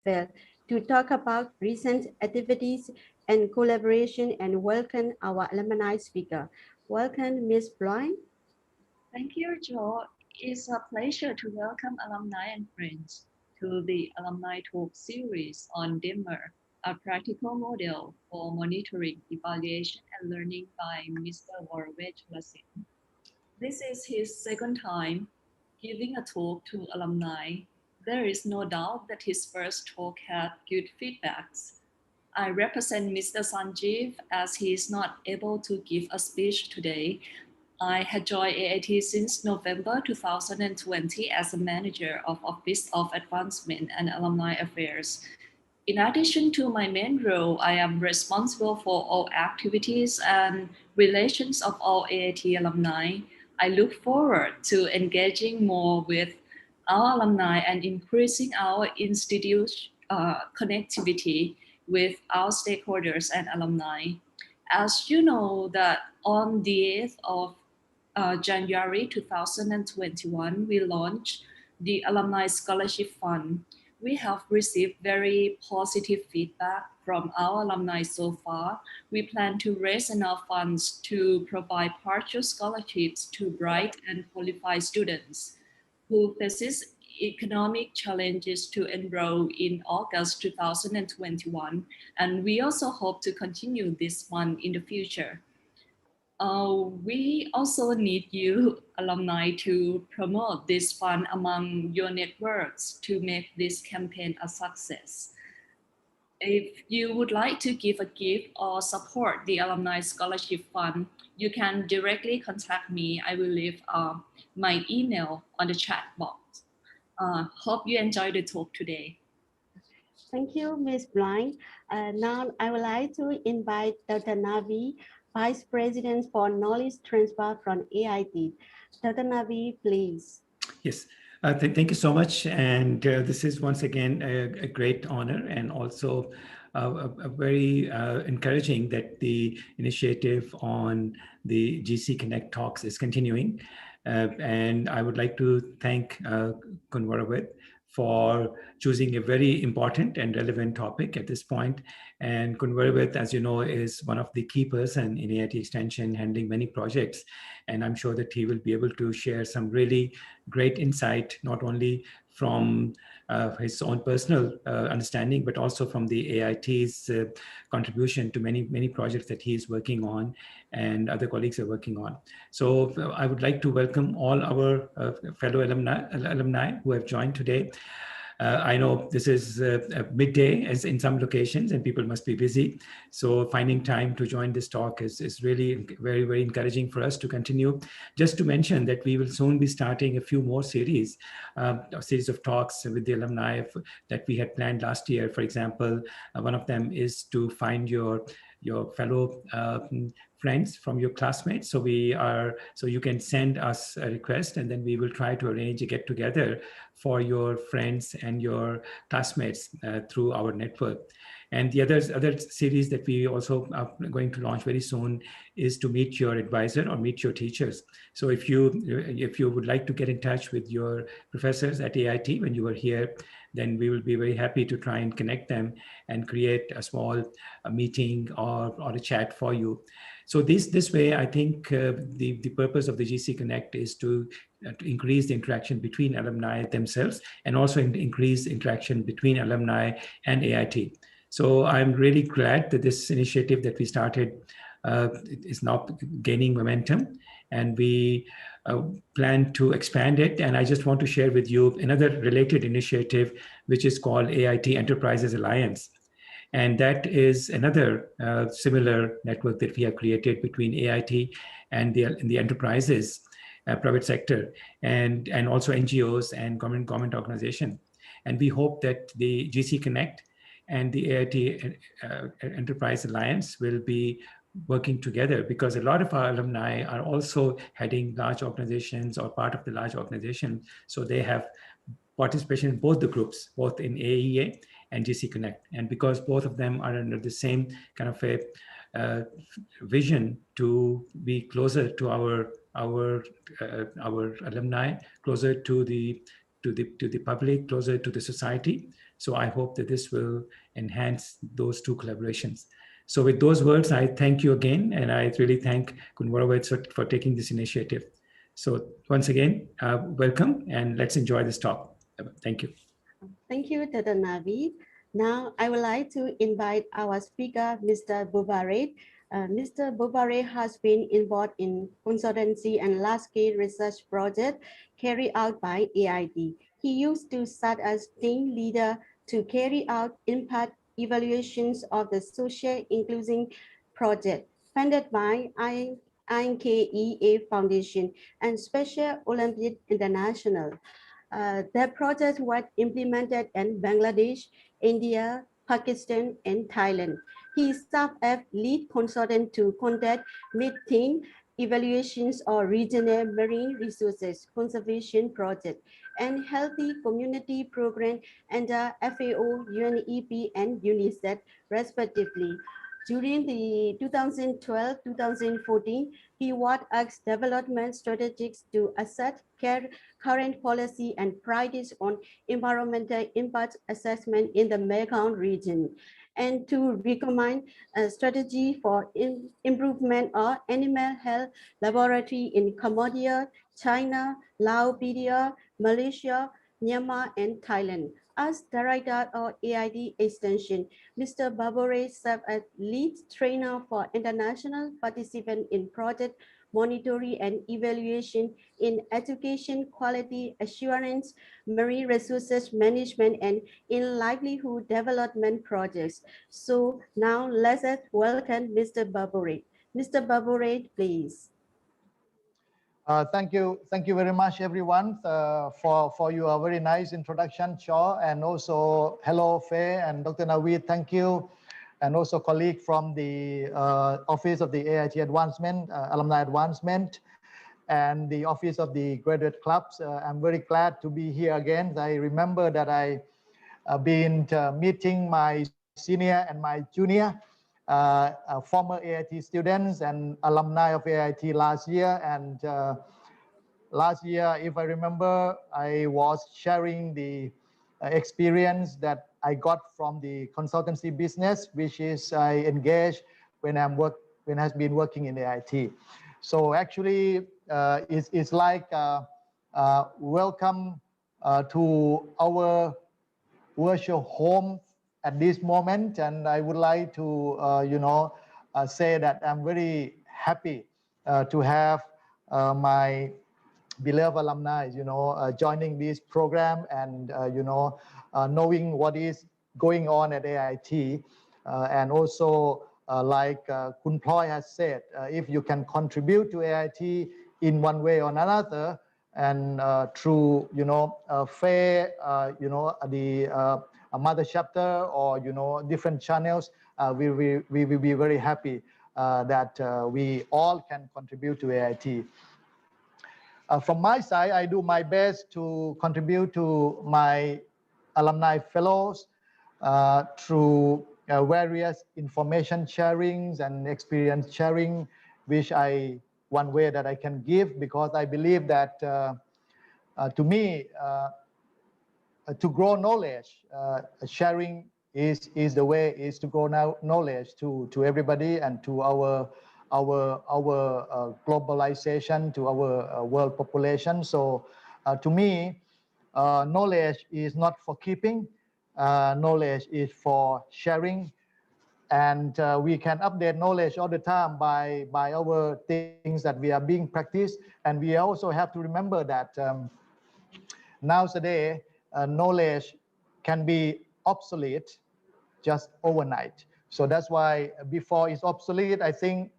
Fair to talk about recent activities and collaboration and welcome our alumni speaker. Welcome, Ms. Blind. Thank you, Joe. It's a pleasure to welcome alumni and friends to the Alumni Talk series on DEMER, a practical model for monitoring, evaluation, and learning by Mr. Voravate Chonlasin. This is his second time giving a talk to alumni. There is no doubt that his first talk had good feedbacks. I represent Mr. Sanjeev as he is not able to give a speech today. I had joined AIT since November 2020 as a manager of Office of Advancement and Alumni Affairs. In addition to my main role, I am responsible for all activities and relations of all AIT alumni. I look forward to engaging more with our alumni and increasing our institute connectivity with our stakeholders and alumni. As you know, that on the 8th of January 2021, we launched the Alumni Scholarship Fund. We have received very positive feedback from our alumni so far. We plan to raise enough funds to provide partial scholarships to bright and qualified students who faces economic challenges to enroll in August 2021. And we also hope to continue this fund in the future. We also need you alumni to promote this fund among your networks to make this campaign a success. If you would like to give a gift or support the Alumni Scholarship Fund, you can directly contact me. I will leave my email on the chat box. Hope you enjoy the talk today. Thank you, Ms. Blind. Now I would like to invite Dr. Navi, Vice President for Knowledge Transfer from AIT. Dr. Navi, please. Yes, thank you so much. And this is once again a great honor and also a very encouraging that the initiative on the GC Connect talks is continuing. And I would like to thank Voravate for choosing a very important and relevant topic at this point. And Voravate, as you know, is one of the key person in AIT Extension handling many projects. And I'm sure that he will be able to share some really great insight, not only from his own personal understanding, but also from the AIT's contribution to many projects that he is working on and other colleagues are working on. So I would like to welcome all our fellow alumni who have joined today. I know this is midday as in some locations and people must be busy. So finding time to join this talk is really very encouraging for us to continue. Just to mention that we will soon be starting a few more series, a series of talks with the alumni that we had planned last year. For example, one of them is to find your fellow friends from your classmates. So you can send us a request and then we will try to arrange a get together for your friends and your classmates through our network. And the other series that we also are going to launch very soon is to meet your advisor or meet your teachers. So if you would like to get in touch with your professors at AIT when you were here, then we will be very happy to try and connect them and create a small meeting or a chat for you. So this way, I think the purpose of the GC Connect is to increase the interaction between alumni themselves and also increase interaction between alumni and AIT. So I'm really glad that this initiative that we started is now gaining momentum, and we plan to expand it. And I just want to share with you another related initiative, which is called AIT Enterprises Alliance. And that is another similar network that we have created between AIT and the enterprises, private sector, and also NGOs and government organization. And we hope that the GC Connect and the AIT Enterprise Alliance will be working together, because a lot of our alumni are also heading large organizations or part of the large organization. So they have participation in both the groups, both in AEA and GC Connect. And because both of them are under the same kind of a vision to be closer to our alumni, closer to the public, closer to the society. So I hope that this will enhance those two collaborations. So with those words, I thank you again, and I really thank Kun Voravate for taking this initiative. So once again, welcome, and let's enjoy this talk. Thank you. Thank you, Dr. Navi. Now, I would like to invite our speaker, Mr. Voravate. Mr. Voravate has been involved in consultancy and large-scale research projects carried out by AIT. He used to serve as team leader to carry out impact evaluations of the social inclusion project funded by INKEA Foundation and Special Olympic International. The project was implemented in Bangladesh, India, Pakistan, and Thailand. He served as lead consultant to conduct mid-team evaluations of regional marine resources conservation project and healthy community program under FAO, UNEP, and UNICEF, respectively. During the 2012-2014, he worked as development strategists to assess current policy and practice on environmental impact assessment in the Mekong region, and to recommend a strategy for improvement of animal health laboratory in Cambodia, China, Laos, Malaysia, Myanmar, and Thailand. As director of AID Extension, Mr. Babore served as lead trainer for international participants in project monitoring and evaluation in education quality assurance, marine resources management, and in livelihood development projects. So now let's welcome Mr. Babore. Mr. Babore, please. Thank you very much, everyone, for your very nice introduction, Shaw, and also hello, Faye and Dr. Naveed. Thank you, and also colleague from the Office of the AIT Advancement, Alumni Advancement, and the Office of the Graduate Clubs. I'm very glad to be here again. I remember that I been meeting my senior and my junior former AIT students and alumni of AIT last year. And last year, if I remember, I was sharing the experience that I got from the consultancy business, which is I engaged when I've been working in AIT. So actually, it's like welcome to our virtual home at this moment, and I would like to say that I'm very happy to have my beloved alumni joining this program and knowing what is going on at AIT, and also like Kun Ploy has said, if you can contribute to AIT in one way or another, and through fair the mother chapter or different channels, we will be very happy that we all can contribute to AIT. From my side, I do my best to contribute to my alumni fellows through various information sharings and experience sharing, which one way that I can give, because I believe that to me, to grow knowledge, sharing is the way, is to grow knowledge to everybody and to our globalization, to our world population. So to me, knowledge is not for keeping, knowledge is for sharing. And we can update knowledge all the time by our things that we are being practiced. And we also have to remember that nowadays, knowledge can be obsolete just overnight. So that's why before it's obsolete, I think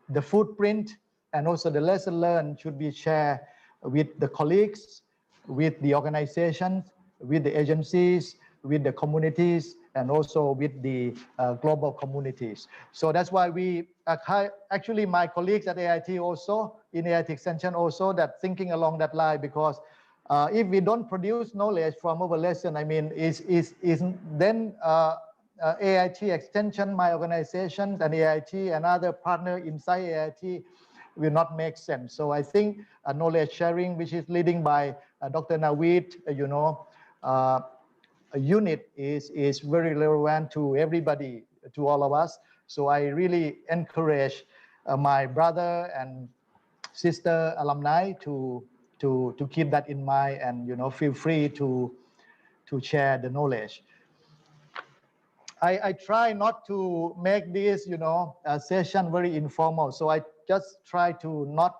the footprint and also the lesson learned should be shared with the colleagues, with the organizations, with the agencies, with the communities, and also with the global communities. So that's why we actually my colleagues at AIT also, in AIT Extension also, that thinking along that line, because if we don't produce knowledge from our lesson, I mean, then AIT Extension, my organization, and AIT and other partner inside AIT will not make sense. So I think knowledge sharing, which is leading by Dr. Naveed, unit is very relevant to everybody, to all of us. So I really encourage my brother and sister alumni to keep that in mind, and feel free to share the knowledge. I try not to make this session very informal, so I just try to not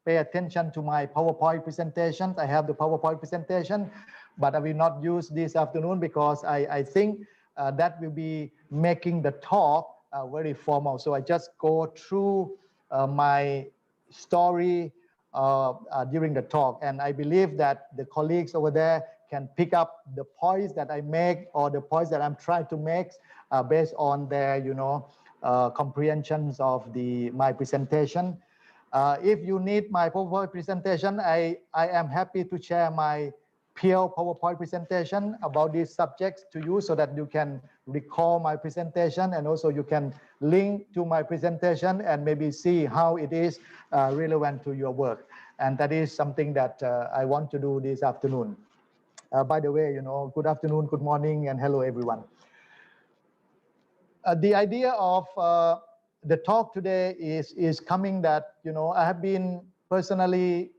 pay attention to my PowerPoint presentations. I have the PowerPoint presentation, but I will not use this afternoon because I think that will be making the talk very formal. So I just go through my story during the talk, and I believe that the colleagues over there can pick up the points that I make or the points that I'm trying to make based on their comprehensions of my presentation. If you need my PowerPoint presentation, I am happy to share my pure PowerPoint presentation about these subjects to you so that you can recall my presentation, and also you can link to my presentation and maybe see how it is relevant to your work. And that is something that I want to do this afternoon. By the way, good afternoon, good morning, and hello, everyone. The idea of the talk today is coming that, I have been personally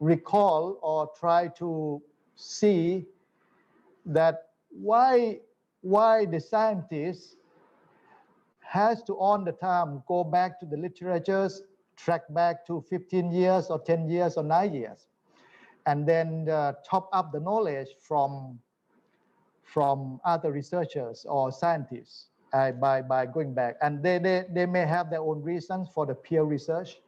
recall or try to see that why the scientists has to all the time go back to the literatures, track back to 15 years or 10 years or 9 years, and then top up the knowledge from other researchers or scientists by going back. And they may have their own reasons for the peer research.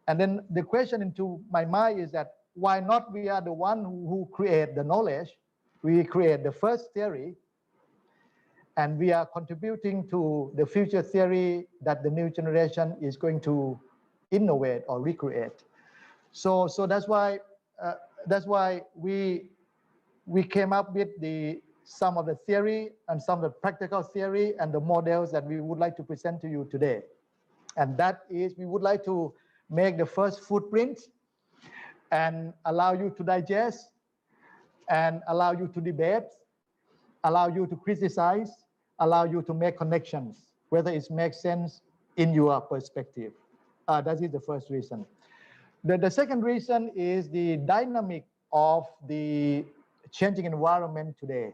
And then the question into my mind is that why not we are the one who create the knowledge, we create the first theory, and we are contributing to the future theory that the new generation is going to innovate or recreate. So that's why we came up with some of the theory and some of the practical theory and the models that we would like to present to you today. And that is, we would like to make the first footprint and allow you to digest and allow you to debate, allow you to criticize, allow you to make connections, whether it makes sense in your perspective. That is the first reason. The second reason is the dynamic of the changing environment today.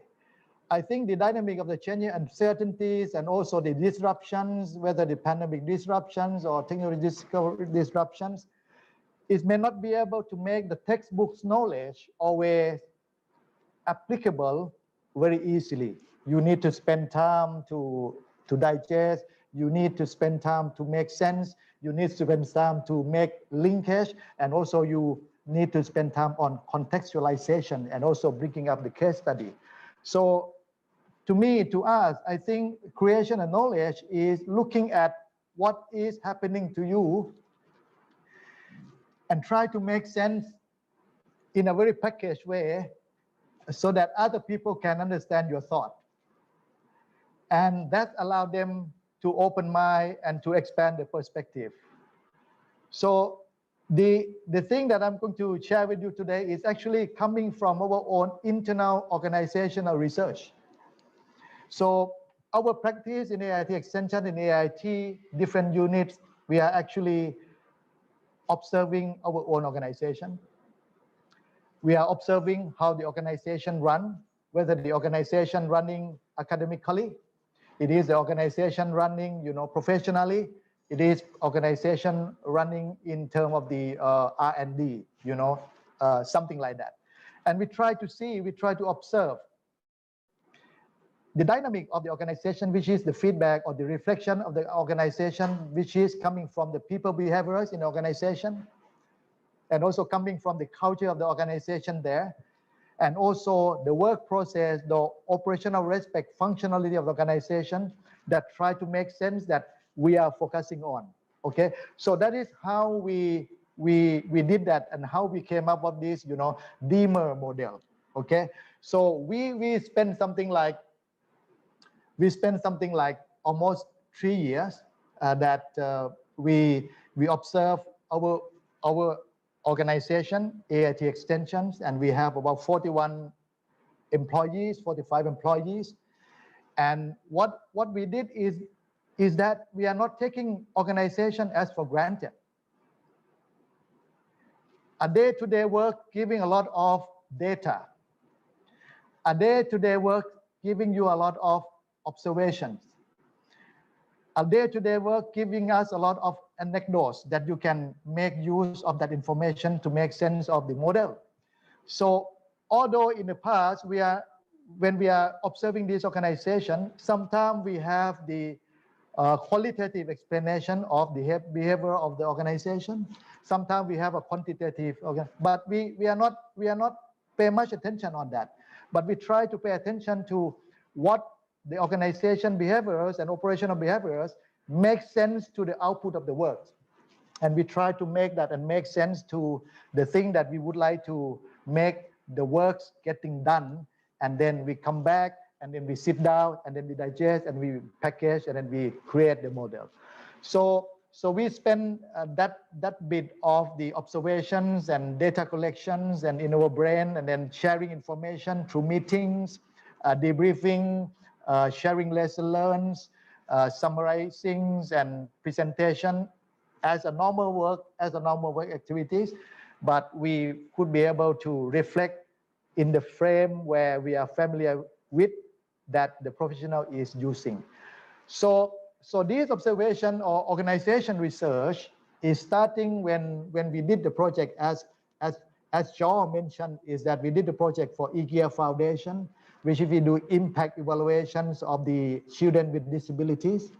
I think the dynamic of the changing uncertainties and also the disruptions, whether the pandemic disruptions or technology disruptions, it may not be able to make the textbook's knowledge always applicable very easily. You need to spend time to digest. You need to spend time to make sense. You need to spend time to make linkage, and also you need to spend time on contextualization and also bringing up the case study. So to me, to us, I think creation of knowledge is looking at what is happening to you and try to make sense in a very packaged way so that other people can understand your thought. And that allows them to open mind and to expand the perspective. So the thing that I'm going to share with you today is actually coming from our own internal organizational research. So our practice in AIT Extension, in AIT, different units, we are actually observing our own organization. We are observing how the organization run, whether the organization running academically, it is the organization running, professionally, it is organization running in terms of the R&D, something like that. And we try to observe the dynamic of the organization, which is the feedback or the reflection of the organization, which is coming from the people behaviors in the organization, and also coming from the culture of the organization there, and also the work process, the operational aspect, functionality of the organization that try to make sense that we are focusing on. Okay, so that is how we did that and how we came up with this, DEMER model. Okay, so we spent something like almost 3 years that we observe our organization, AIT Extensions, and we have about 41 employees, 45 employees. And what we did is that we are not taking organization as for granted. A day-to-day work giving a lot of data. A day-to-day work giving you a lot of observations. A day-to-day work giving us a lot of anecdotes that you can make use of that information to make sense of the model. So although in the past when we are observing this organization, sometimes we have the qualitative explanation of the behavior of the organization. Sometimes we have a quantitative, but we are not pay much attention on that. But we try to pay attention to what the organization behaviors and operational behaviors make sense to the output of the work. And we try to make that and make sense to the thing that we would like to make the works getting done. And then we come back and then we sit down and then we digest and we package and then we create the model. So we spend that bit of the observations and data collections and in our brain and then sharing information through meetings, debriefing, sharing lessons learned, summarizing and presentation as a normal work activities, but we could be able to reflect in the frame where we are familiar with that the professional is using. So this observation or organization research is starting when we did the project as Joe mentioned, is that we did the project for IKEA Foundation, which we do impact evaluations of the children with disabilities.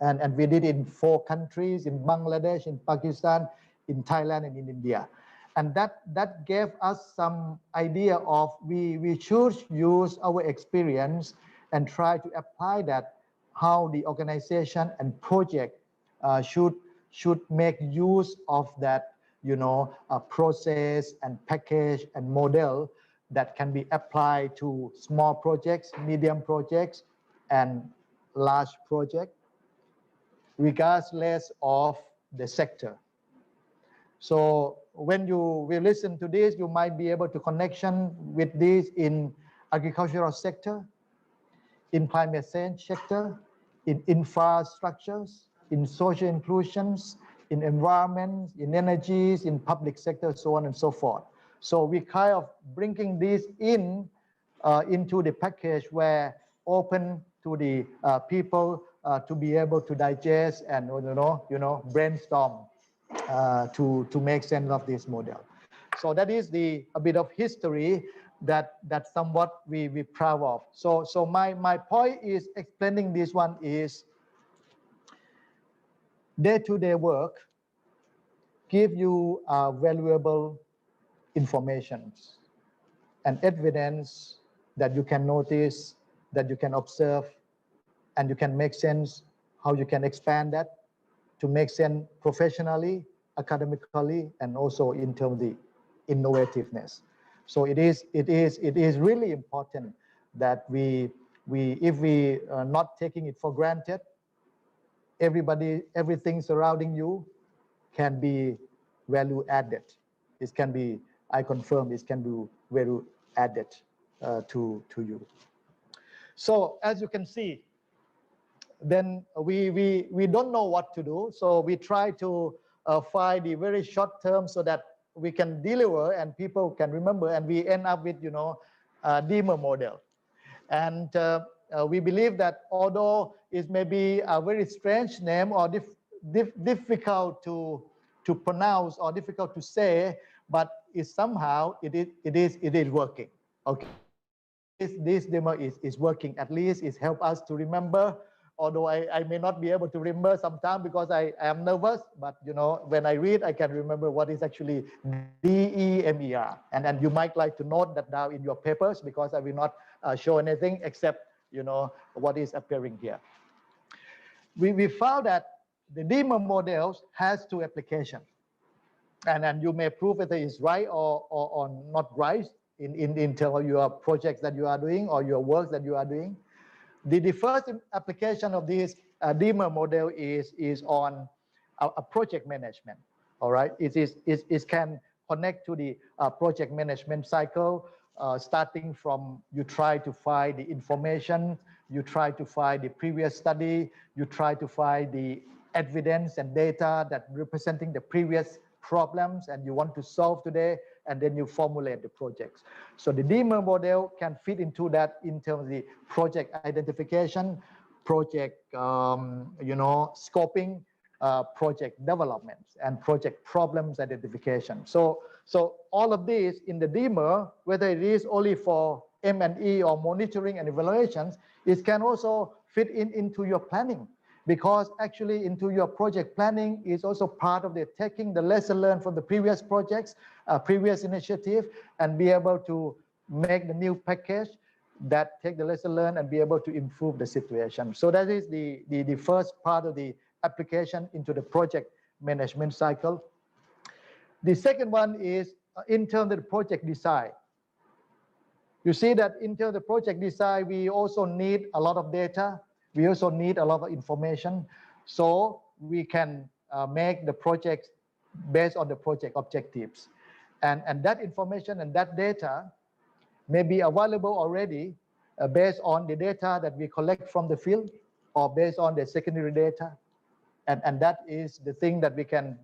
And we did in 4 countries, in Bangladesh, in Pakistan, in Thailand, and in India. And that gave us some idea of we should use our experience and try to apply that, how the organization and project should make use of that, process and package and model that can be applied to small projects, medium projects, and large projects, regardless of the sector. So when you will listen to this, you might be able to connection with this in agricultural sector, in climate change sector, in infrastructures, in social inclusions, in environment, in energies, in public sector, so on and so forth. So we kind of bringing this into the package where open to the people to be able to digest and brainstorm to make sense of this model. So that is a bit of history that somewhat we proud of. So my point is explaining this one is day-to-day work give you valuable information and evidence that you can notice, that you can observe, and you can make sense how you can expand that to make sense professionally, academically, and also in terms of the innovativeness. So it is really important that if we are not taking it for granted, everything surrounding you can be value added. It can be, I confirm, it can be value added to you. So as you can see, then we don't know what to do. So we try to find the very short term so that we can deliver and people can remember, and we end up with DEMER model. And we believe that although it may be a very strange name or difficult to pronounce or difficult to say, but somehow it is working. Okay, this DEMER is working. At least it helps us to remember. Although I may not be able to remember sometimes because I am nervous, but when I read, I can remember what is actually DEMER. And you might like to note that down in your papers because I will not show anything except what is appearing here. We found that the DEMER models has 2 applications, and you may prove whether it's right or not right in terms of your projects that you are doing or your work that you are doing. The first application of this DEMER model is on a project management. All right, it can connect to the project management cycle starting from you try to find the information, you try to find the previous study, you try to find the evidence and data that representing the previous problems and you want to solve today, and then you formulate the projects. So the DEMER model can fit into that in terms of the project identification, project scoping, project development, and project problems identification. So all of these in the DEMER, whether it is only for M&E or monitoring and evaluations, it can also fit into your planning, because actually into your project planning is also part of the taking the lesson learned from the previous projects, previous initiative, and be able to make the new package that take the lesson learned and be able to improve the situation. So that is the first part of the application into the project management cycle. The second one is in terms of the project design. You see that in terms of the project design, we also need a lot of data. We also need a lot of information, so we can make the project based on the project objectives. And that information and that data may be available already based on the data that we collect from the field or based on the secondary data. And that is the thing that we can,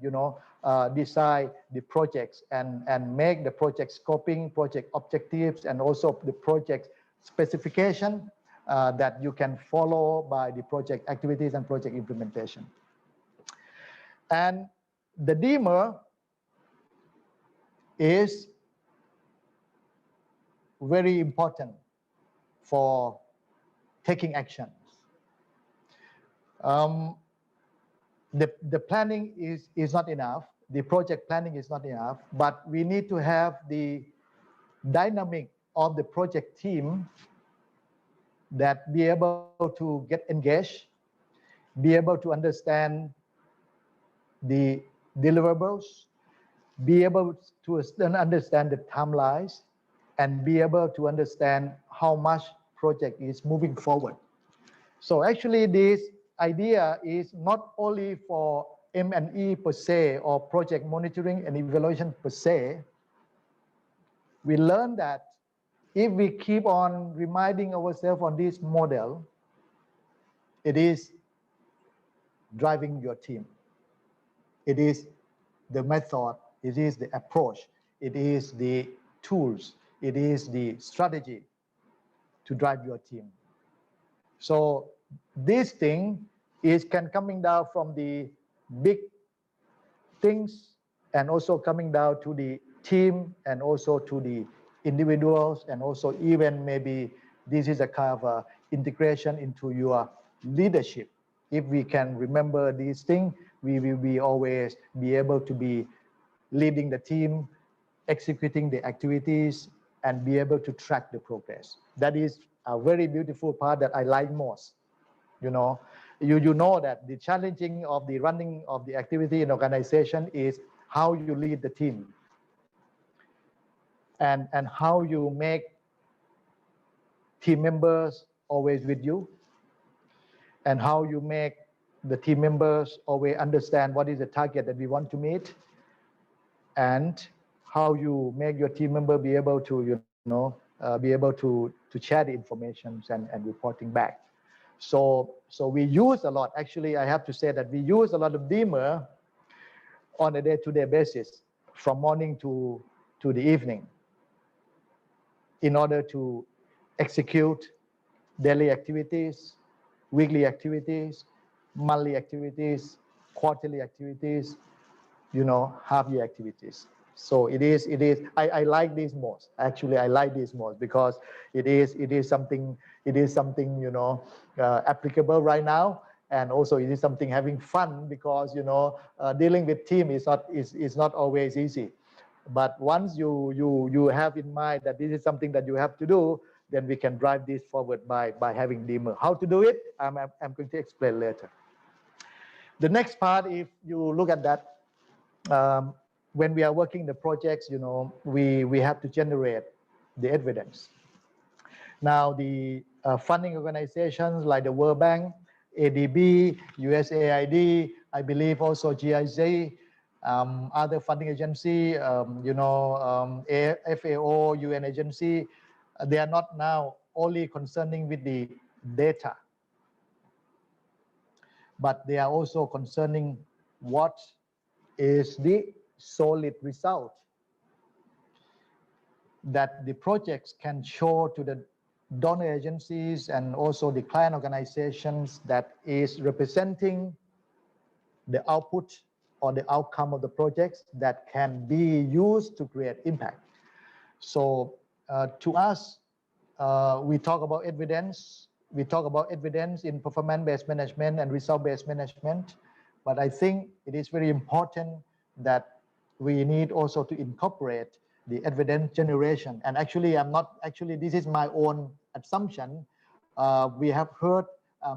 decide the projects and make the project scoping, project objectives, and also the project specification that you can follow by the project activities and project implementation. And the DEMER is very important for taking actions. The planning is not enough. The project planning is not enough, but we need to have the dynamic of the project team that be able to get engaged, be able to understand the deliverables, be able to understand the timelines, and be able to understand how much project is moving forward. So actually this idea is not only for M&E per se or project monitoring and evaluation per se. We learned that if we keep on reminding ourselves on this model, it is driving your team. It is the method, it is the approach, it is the tools, it is the strategy to drive your team. So this thing can coming down from the big things and also coming down to the team and also to the individuals, and also even maybe this is a kind of a integration into your leadership. If we can remember these things, we will be always be able to be leading the team, executing the activities, and be able to track the progress. That is a very beautiful part that I like most. You know that the challenging of the running of the activity in organization is how you lead the team and how you make team members always with you, and how you make the team members always understand what is the target that we want to meet, and how you make your team member be able to share the information and reporting back. So we use a lot. Actually, I have to say that we use a lot of DEMER on a day-to-day basis, from morning to the evening, in order to execute daily activities, weekly activities, monthly activities, quarterly activities, half-year activities. So it is. I like this most. Actually, I like this most because it is something applicable right now, and also it is something having fun because dealing with team is not always easy. But once you have in mind that this is something that you have to do, then we can drive this forward by having DEMER. How to do it? I'm going to explain later. The next part, if you look at that. When we are working the projects, we have to generate the evidence. Now, the funding organizations like the World Bank, ADB, USAID, I believe also GIZ, other funding agency, FAO, UN agency, they are not now only concerning with the data, but they are also concerning what is the solid result that the projects can show to the donor agencies and also the client organizations that is representing the output or the outcome of the projects that can be used to create impact. So to us, we talk about evidence. We talk about evidence in performance-based management and result-based management. But I think it is very important that we need also to incorporate the evidence generation. And actually, this is my own assumption. We have heard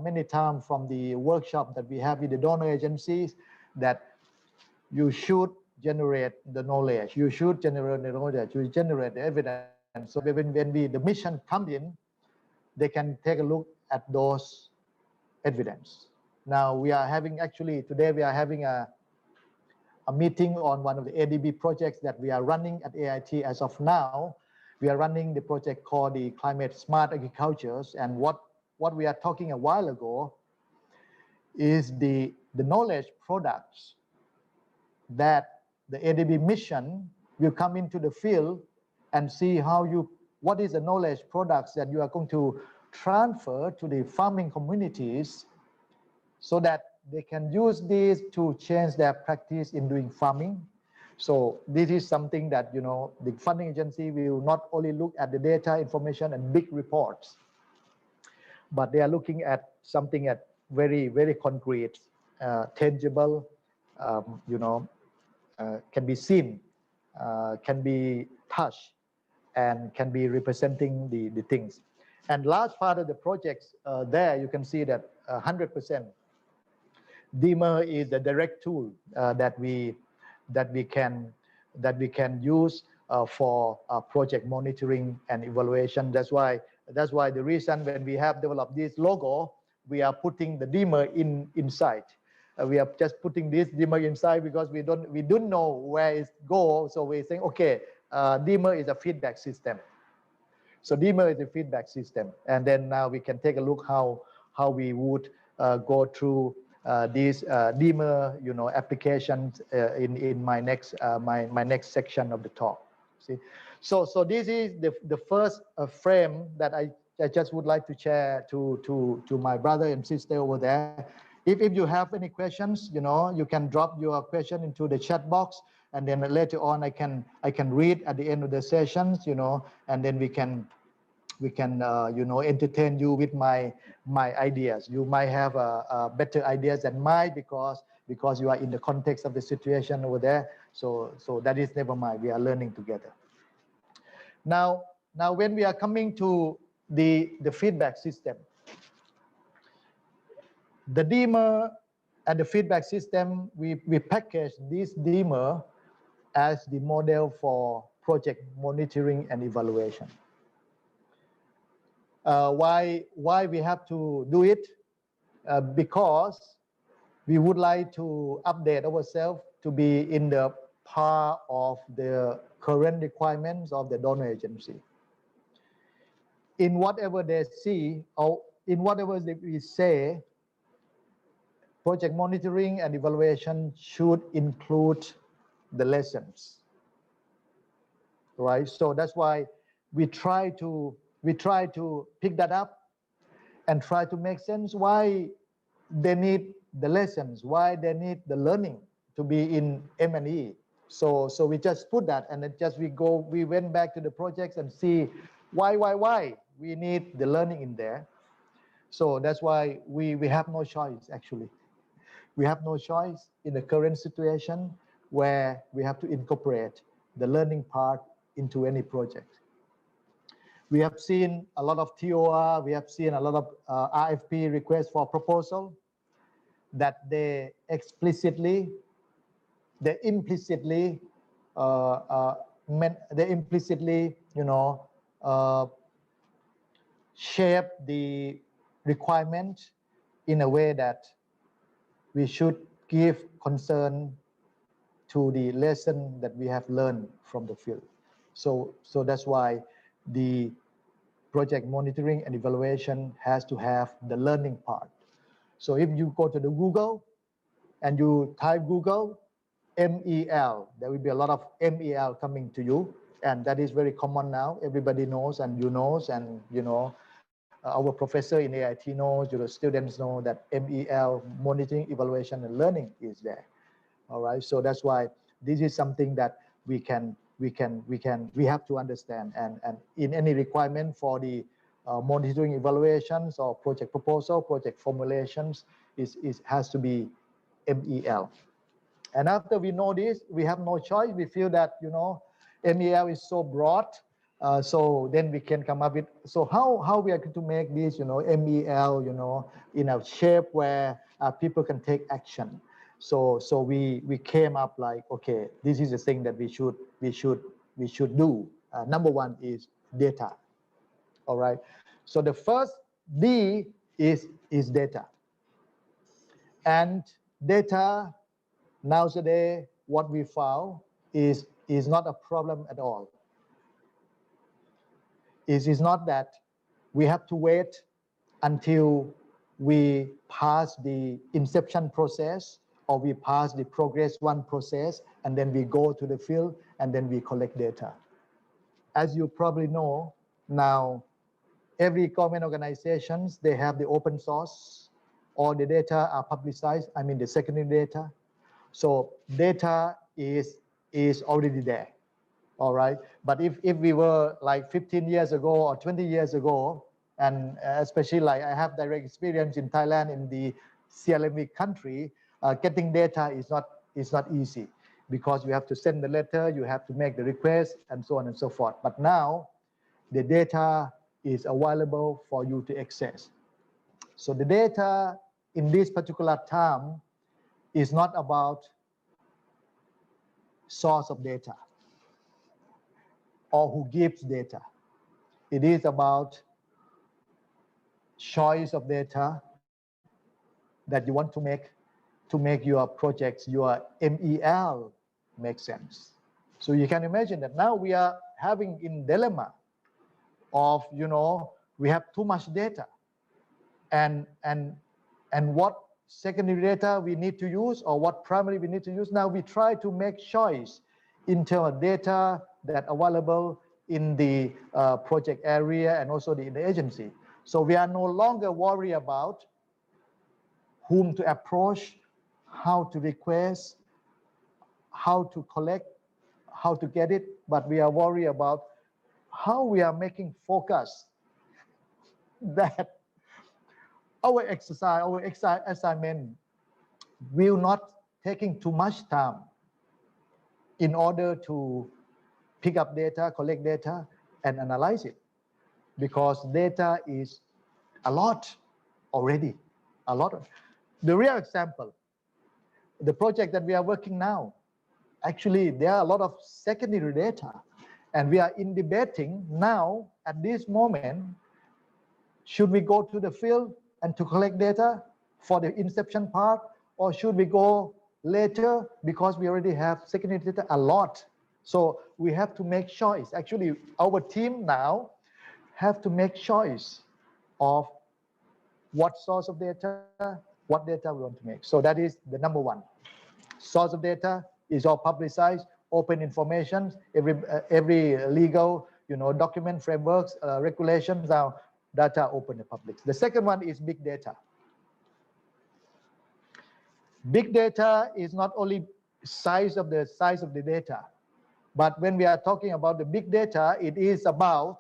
many times from the workshop that we have with the donor agencies that you should generate the knowledge, you should generate the knowledge, you generate the evidence. So when the mission comes in, they can take a look at those evidence. Now we are having, actually today we are having a meeting on one of the ADB projects that we are running at AIT as of now. We are running the project called the Climate Smart Agricultures, and what we are talking a while ago is the knowledge products that the ADB mission will come into the field and see what is the knowledge products that you are going to transfer to the farming communities so that they can use these to change their practice in doing farming. So this is something that, the funding agency will not only look at the data, information, and big reports, but they are looking at something at very, very concrete, tangible, can be seen, can be touched, and can be representing the things. And large part of the projects there, you can see that 100%. DEMER is the direct tool that we can use for project monitoring and evaluation. That's why the reason when we have developed this logo, we are putting the DEMER inside. We are just putting this DEMER inside because we don't know where it goes. So we're saying, okay, DEMER is a feedback system. So DEMER is a feedback system, and then now we can take a look how we would go through these DEMER, applications in my next section of the talk. See, so this is the first frame that I just would like to share to my brother and sister over there. If you have any questions, you can drop your question into the chat box, and then later on I can read at the end of the sessions, and then we can entertain you with my ideas. You might have better ideas than mine because you are in the context of the situation over there. So that is never mind. We are learning together. Now when we are coming to the feedback system, the DEMER and the feedback system, we package this DEMER as the model for project monitoring and evaluation. Why we have to do it? Because we would like to update ourselves to be in the part of the current requirements of the donor agency. In whatever they see or in whatever we say, project monitoring and evaluation should include the lessons, right? So that's why we try to pick that up and try to make sense why they need the lessons, why they need the learning to be in M&E. So we just put that, and then we went back to the projects and see why we need the learning in there. So that's why we have no choice, actually. We have no choice in the current situation where we have to incorporate the learning part into any project. We have seen a lot of TOR, we have seen a lot of RFP requests for proposal that they implicitly shape the requirement in a way that we should give concern to the lesson that we have learned from the field. So that's why the project monitoring and evaluation has to have the learning part. So if you go to the Google and you type Google MEL, there will be a lot of MEL coming to you, and that is very common now. Everybody knows, and you knows, and our professor in AIT knows, your students know that MEL, monitoring, evaluation, and learning is there. All right, so that's why this is something that we have to understand, and in any requirement for the monitoring evaluations or project proposal, project formulations has to be MEL. And after we know this, we have no choice. We feel that MEL is so broad, so then we can come up with, so how we are going to make this MEL in a shape where people can take action. So we came up like, okay, this is the thing that we should do. Number one is data. All right. So the first D is data. And data nowadays, what we found is not a problem at all. It is not that we have to wait until we pass the inception process or we pass the progress one process, and then we go to the field and then we collect data. As you probably know, now every government organizations, they have the open source, all the data are publicized, I mean the secondary data. So data is already there. All right. But if we were like 15 years ago or 20 years ago, and especially like I have direct experience in Thailand, in the CLMV country, getting data is not easy, because you have to send the letter, you have to make the request, and so on and so forth. But now the data is available for you to access. So the data in this particular time is not about source of data or who gives data. It is about choice of data that you want to make your projects, your MEL, make sense. So you can imagine that now we are having in dilemma of, we have too much data, and what secondary data we need to use or what primary we need to use. Now we try to make choice in terms of data that available in the project area and also in the agency. So we are no longer worried about whom to approach, how to request, how to collect, how to get it, but we are worried about how we are making focus that our exercise, our assignment will not taking too much time in order to pick up data, collect data, and analyze it, because data is a lot already, a lot. The real example, the project that we are working now, actually there are a lot of secondary data, and we are in debating now at this moment, should we go to the field and to collect data for the inception part, or should we go later because we already have secondary data a lot. So we have to make choice. Actually, our team now have to make choice of what source of data, what data we want to make. So that is the number one. Source of data is all publicized, open information, every legal document, frameworks, regulations, now data open to public. The second one is big data. Big data is not only size of the data, but when we are talking about the big data, it is about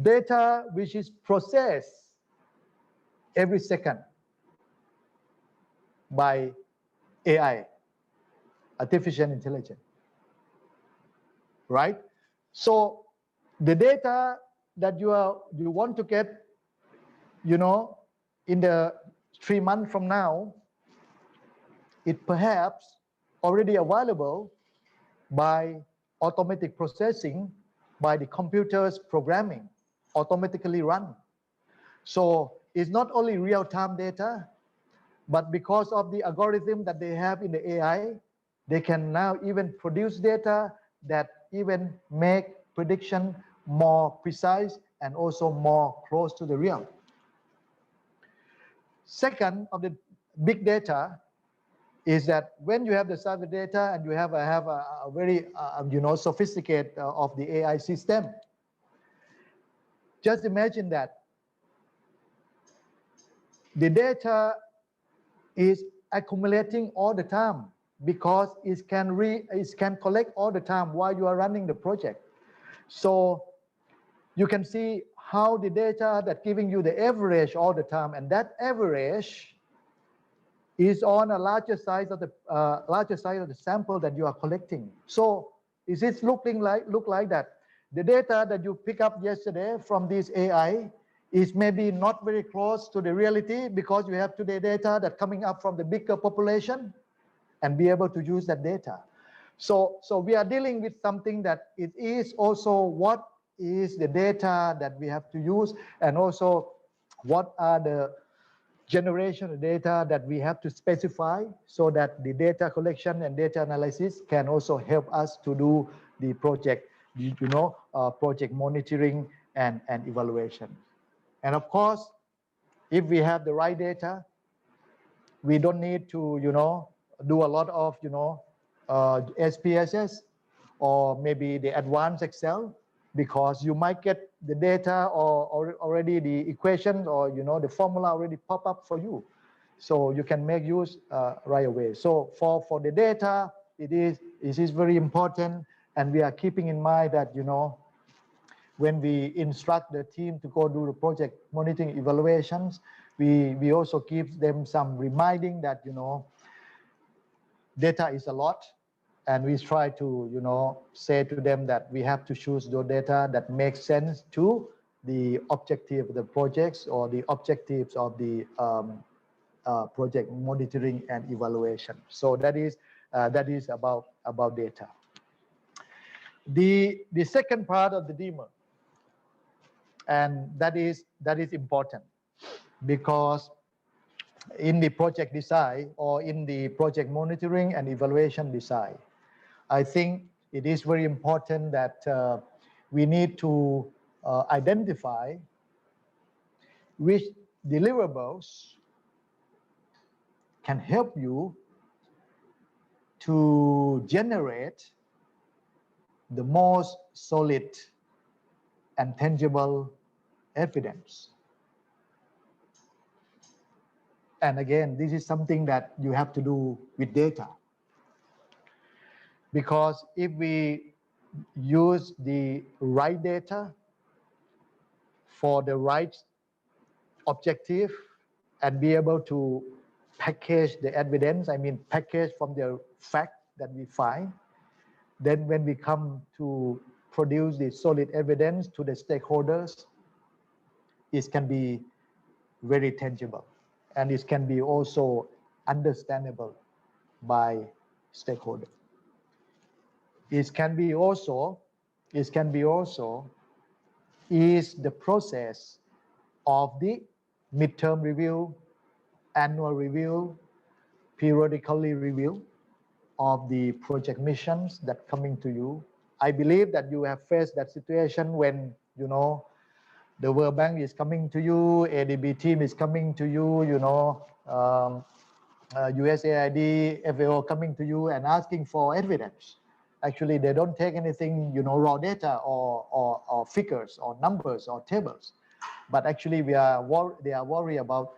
data which is processed every second by AI, artificial intelligence, right? So the data that you want to get, in the 3 months from now, it perhaps already available by automatic processing, by the computer's programming, automatically run. So it's not only real-time data, But because of the algorithm that they have in the AI, they can now even produce data that even make prediction more precise and also more close to the real. Second of the big data is that when you have the cyber data and you have a very sophisticated of the AI system, just imagine that the data is accumulating all the time because it can collect all the time while you are running the project. So you can see how the data that giving you the average all the time, and that average is on a larger size of the sample that you are collecting. So is it look like that the data that you pick up yesterday from this AI is maybe not very close to the reality because you have today data that coming up from the bigger population and be able to use that data. So we are dealing with something that it is also what is the data that we have to use, and also what are the generation of data that we have to specify so that the data collection and data analysis can also help us to do the project, project monitoring and evaluation. And of course, if we have the right data, we don't need to, do a lot of, SPSS or maybe the advanced Excel, because you might get the data or already the equation or, the formula already pop up for you. So you can make use right away. So for the data, it is very important. And we are keeping in mind that, when we instruct the team to go do the project monitoring evaluations, we also give them some reminding that, data is a lot. And we try to, say to them that we have to choose those data that make sense to the objective of the projects or the objectives of the project monitoring and evaluation. So that is about data. The second part of the DEMER, and that is important, because in the project design or in the project monitoring and evaluation design, I think it is very important that we need to identify which deliverables can help you to generate the most solid and tangible evidence. And again, this is something that you have to do with data. Because if we use the right data for the right objective and be able to package the evidence, I mean package from the fact that we find, then when we come to produce the solid evidence to the stakeholders, it can be very tangible and it can be also understandable by stakeholders. It can be also is the process of the midterm review, annual review, periodically review of the project missions that coming to you. I believe that you have faced that situation when, the World Bank is coming to you, ADB team is coming to you, USAID, FAO coming to you and asking for evidence. Actually, they don't take anything, raw data or figures or numbers or tables. But actually, they are worried about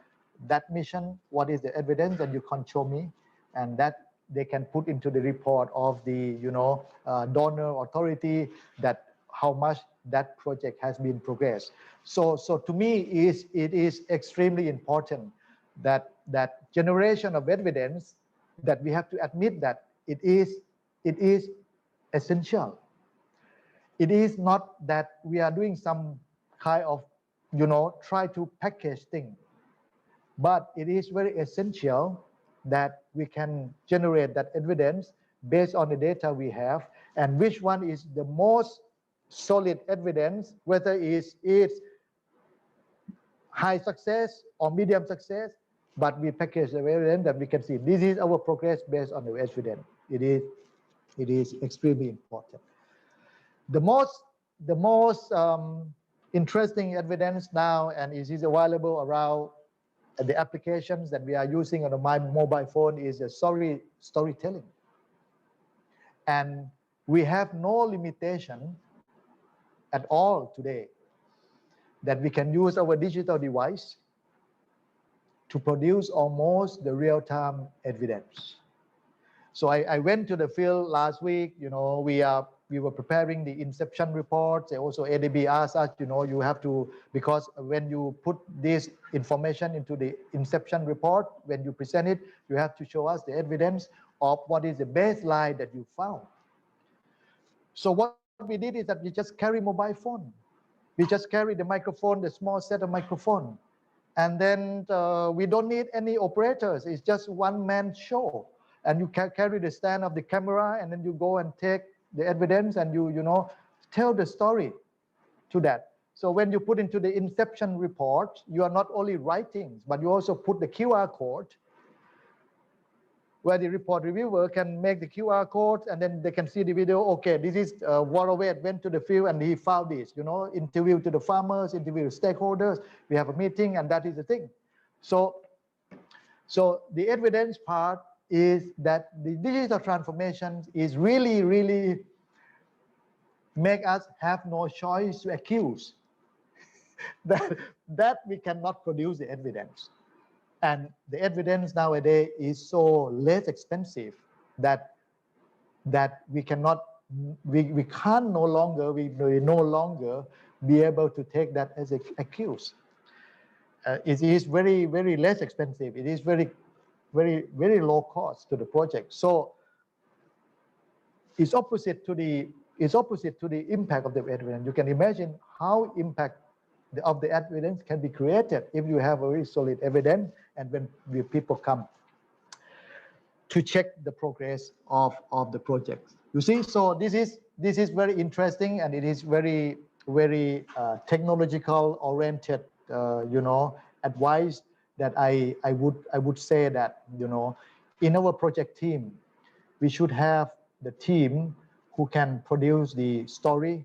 that mission. What is the evidence that you can show me? And that they can put into the report of the, donor authority that how much that project has been progressed. So to me, it is extremely important that generation of evidence, that we have to admit that it is essential. It is not that we are doing some kind of, try to package thing, but it is very essential that we can generate that evidence based on the data we have, and which one is the most solid evidence, whether it's high success or medium success, but we package the evidence that we can see this is our progress based on the evidence. It is extremely important. The most interesting evidence now, and it is available around the applications that we are using on my mobile phone, is the storytelling. And we have no limitation at all today that we can use our digital device to produce almost the real-time evidence. So I went to the field last week. You know, we were preparing the inception reports. Also, ADB asked us, you know, you have to, because when you put this information into the inception report, when you present it, you have to show us the evidence of what is the baseline that you found. So what we did is that we just carry mobile phone. We just carry the microphone, the small set of microphone. And then we don't need any operators. It's just one-man show. And you can carry the stand of the camera, and then you go and take the evidence, and you know, tell the story to that. So when you put into the inception report, you are not only writing, but you also put the QR code, where the report reviewer can make the QR code, and then they can see the video. Okay, this is Voravate went to the field and he found this, you know, interview to the farmers, interview with stakeholders. We have a meeting, and that is the thing. So the evidence part is that the digital transformation is really make us have no choice to accuse that we cannot produce the evidence. And the evidence nowadays is so less expensive that we cannot, we can't no longer, we no longer be able to take that as an excuse. It is very less expensive. It is very low cost to the project. So it's opposite to the impact of the evidence. You can imagine how impact of the evidence can be created if you have a very solid evidence, and when people come to check the progress of the project. You see, so this is very interesting, and it is very technological oriented, you know, advice that I would say that, you know, in our project team, we should have the team who can produce the story,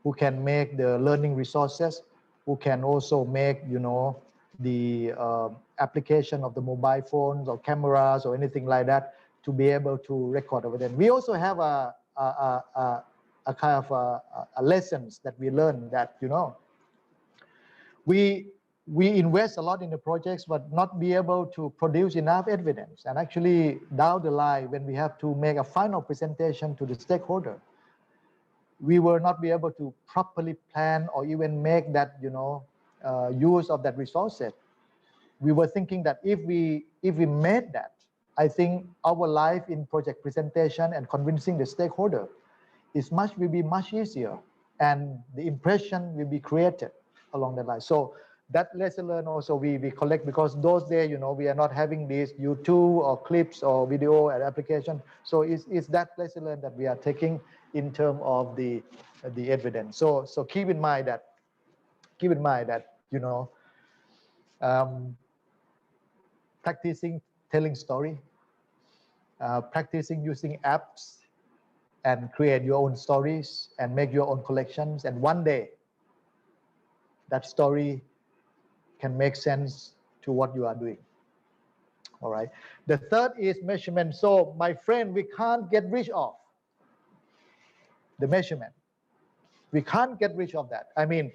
who can make the learning resources, who can also make, you know, the application of the mobile phones or cameras or anything like that to be able to record evidence. We also have a kind of a lessons that we learn that, you know, we invest a lot in the projects, but not be able to produce enough evidence. And actually, down the line, when we have to make a final presentation to the stakeholder, we will not be able to properly plan or even make that, you know, use of that resources. We were thinking that if we made that, I think our life in project presentation and convincing the stakeholder will be much easier, and the impression will be created along the line. So that lesson learned also we collect, because those days, you know, we are not having these YouTube or clips or video and application. So it's that lesson learned that we are taking in terms of the evidence. So keep in mind that, you know, practicing telling story, practicing using apps, and create your own stories and make your own collections. And one day, that story can make sense to what you are doing. All right. The third is measurement. So my friend, we can't get rid of the measurement. We can't get rid of that. I mean,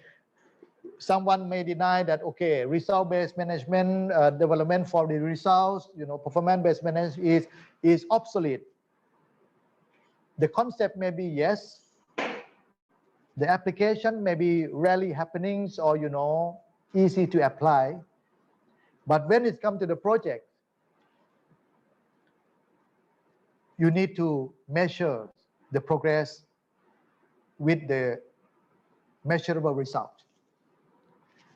someone may deny that, okay, result-based management, development for the results, you know, performance-based management is obsolete. The concept may be yes. The application may be rarely happenings or, you know, easy to apply. But when it comes to the project, you need to measure the progress with the measurable result.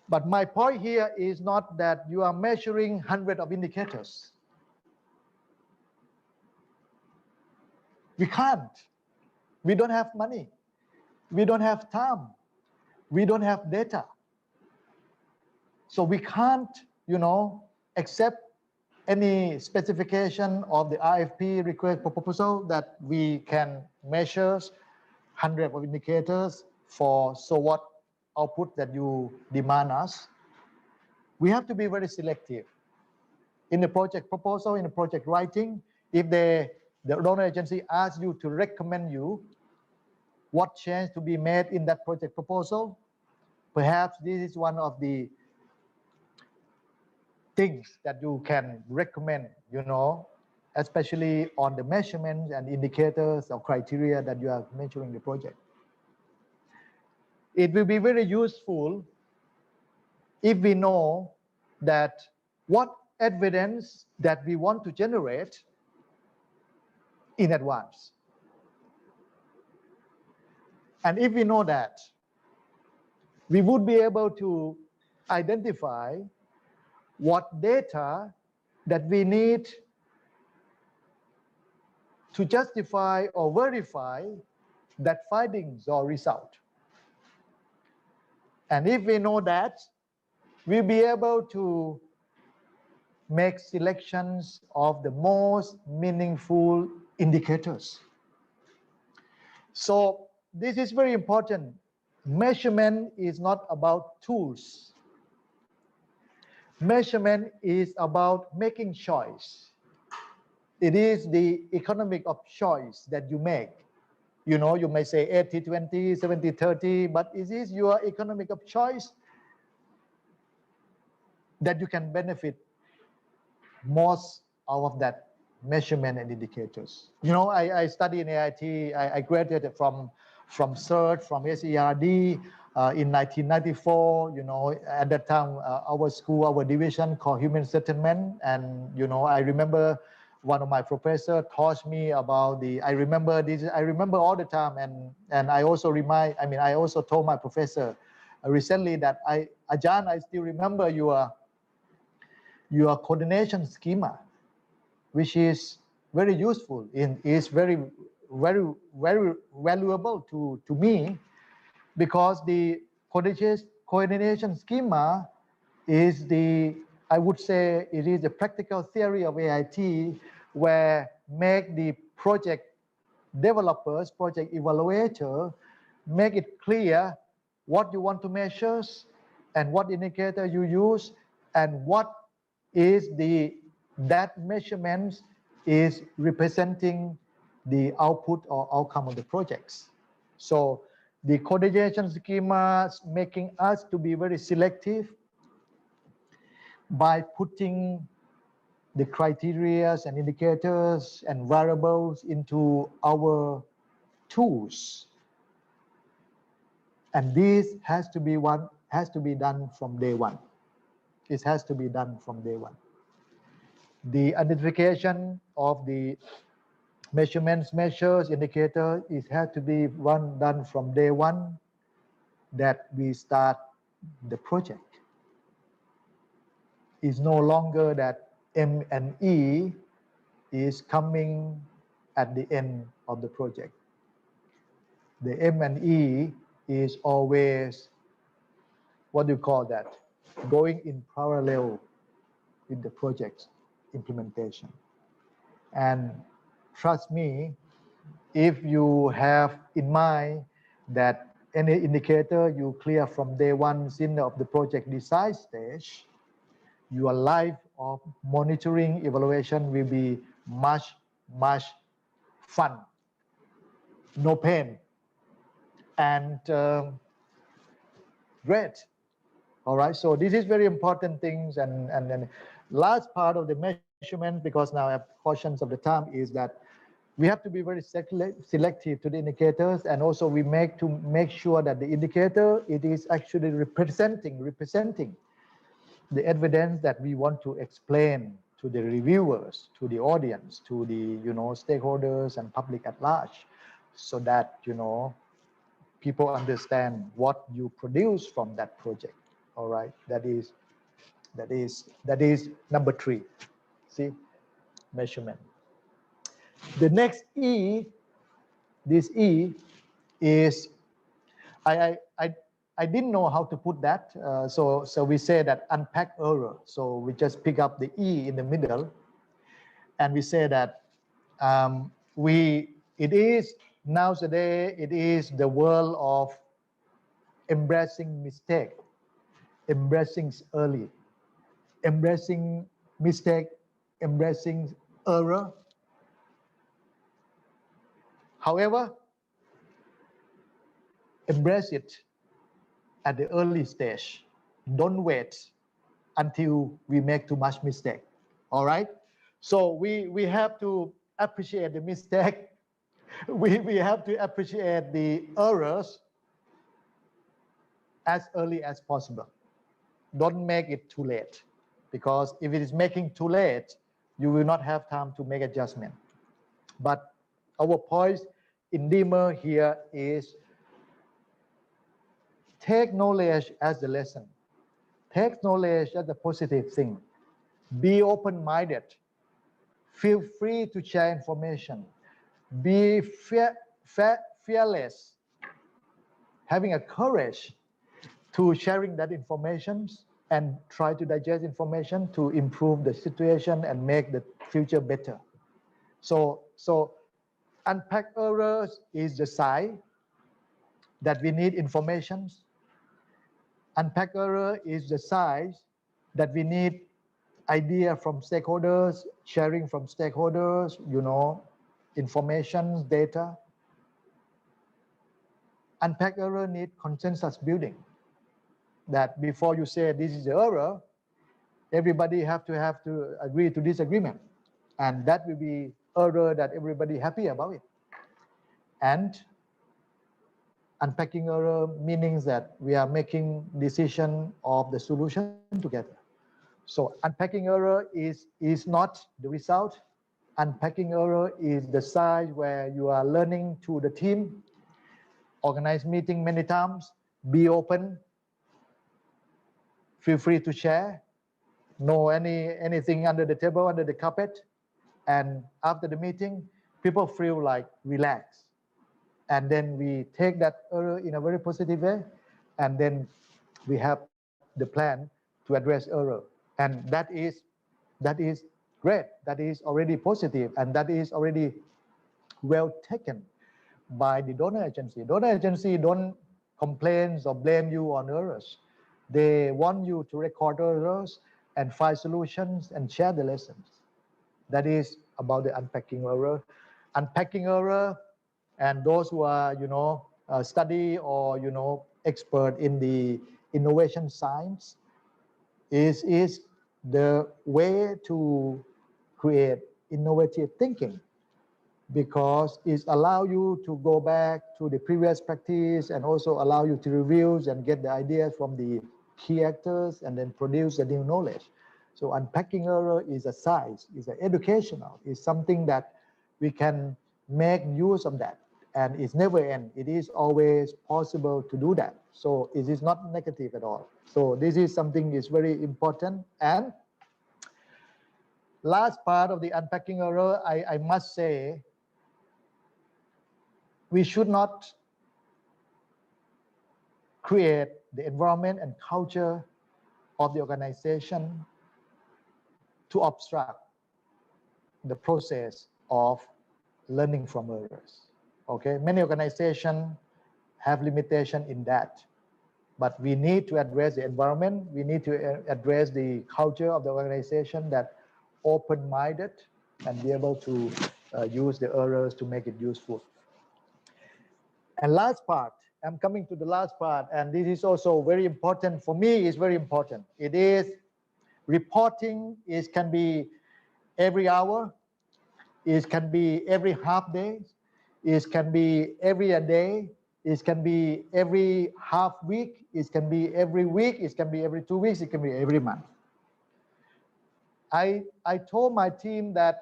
But my point here is not that you are measuring hundreds of indicators. We can't. We don't have money. We don't have time. We don't have data. So we can't, you know, accept any specification of the RFP request for proposal that we can measure hundreds of indicators for so what output that you demand us. We have to be very selective. In the project proposal, in the project writing, if the donor agency asks you to recommend you what change to be made in that project proposal, perhaps this is one of the things that you can recommend, you know, especially on the measurements and indicators or criteria that you are measuring the project. It will be very useful if we know that what evidence that we want to generate in advance. And if we know that, we would be able to identify what data that we need to justify or verify that findings or result. And if we know that, we'll be able to make selections of the most meaningful indicators. So this is very important. Measurement is not about tools. Measurement is about making choice. It is the economic of choice that you make. You know, you may say 80-20, 70-30, but it is your economic of choice that you can benefit most out of that measurement and indicators. You know, I studied in AIT. I graduated from CERT, from SERD in 1994. You know, at that time, our school, our division called Human Settlement. And, you know, I remember one of my professors taught me about I remember all the time. And I also I also told my professor recently that Ajahn, I still remember your coordination schema, which is very useful is very valuable to me, because the coordination schema is I would say it is the practical theory of AIT, where make the project developers, project evaluator, make it clear what you want to measure and what indicator you use and what is that measurements is representing the output or outcome of the projects. So the coordination schema is making us to be very selective by putting the criteria and indicators and variables into our tools. And this has to be done from day one. It has to be done from day one. The identification of the measurements, measures, indicator, it has to be done from day one that we start the project. It's no longer that M&E is coming at the end of the project. The M&E is always, what do you call that? Going in parallel with the project implementation. And trust me, if you have in mind that any indicator you clear from day one of the project design stage, your life of monitoring evaluation will be much fun, no pain, and great. All right, so this is very important things. And then last part of the measurement, because now I have portions of the time, is that we have to be very selective to the indicators, and also we make sure that the indicator, it is actually representing the evidence that we want to explain to the reviewers, to the audience, to the stakeholders and public at large, so that people understand what you produce from that project. All right, that is number 3. See, measurement. The next E, this E is I didn't know how to put that, so we say that unpack error. So we just pick up the E in the middle. And we say that it is nowadays, it is the world of embracing mistake, embracing early, embracing mistake, embracing error. However, embrace it at the early stage. Don't wait until we make too much mistake. All right. So we have to appreciate the mistake. We have to appreciate the errors as early as possible. Don't make it too late, because if it is making too late, you will not have time to make adjustment. But our point in DEMER here is take knowledge as the lesson. Take knowledge as a positive thing. Be open-minded. Feel free to share information. Be fearless. Having a courage to sharing that information and try to digest information to improve the situation and make the future better. So unpack errors is the sign that we need information. Unpack error is the sign that we need idea from stakeholders, sharing from stakeholders, information, data. Unpack error need consensus building. That before you say this is the error, everybody have to agree to disagreement, and that will be error that everybody happy about it. And unpacking error meaning that we are making decision of the solution together. So unpacking error is not the result. Unpacking error is the side where you are learning to the team, organize meeting many times, be open, feel free to share, no anything under the table, under the carpet. And after the meeting, people feel like relaxed. And then we take that error in a very positive way. And then we have the plan to address error. And that is great. That is already positive. And that is already well taken by the donor agency. Donor agency don't complain or blame you on errors. They want you to record errors and find solutions and share the lessons. That is about the unpacking error. Unpacking error, and those who are, study or, expert in the innovation science is the way to create innovative thinking, because it allows you to go back to the previous practice and also allow you to review and get the ideas from the key actors and then produce the new knowledge. So unpacking error is a science, is an educational, is something that we can make use of that. And it's never end. It is always possible to do that. So it is not negative at all. So this is something is very important. And last part of the unpacking error, I must say, we should not create the environment and culture of the organization to obstruct the process of learning from errors. Okay, many organizations have limitation in that, but we need to address the environment. We need to address the culture of the organization that open-minded and be able to use the errors to make it useful. And last part, I'm coming to the last part, and this is also very important for me. It's very important. It is reporting. It can be every hour. It can be every half day. It can be every day. It can be every half week. It can be every week. It can be every 2 weeks. It can be every month. I told my team that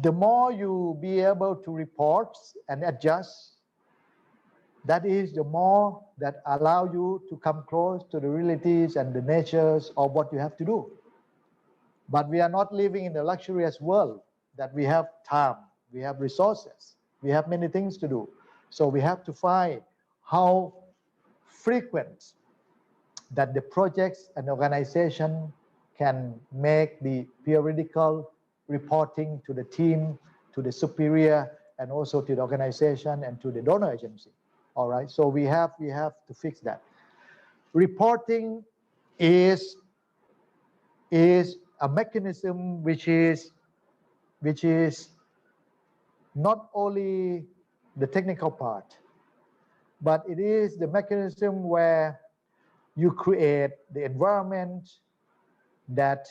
the more you be able to report and adjust, that is the more that allow you to come close to the realities and the natures of what you have to do. But we are not living in a luxurious world that we have time, we have resources, we have many things to do. So we have to find how frequent that the projects and organization can make the periodical reporting to the team, to the superior, and also to the organization and to the donor agency. All right, so we have to fix that. Reporting is a mechanism which is not only the technical part, but it is the mechanism where you create the environment that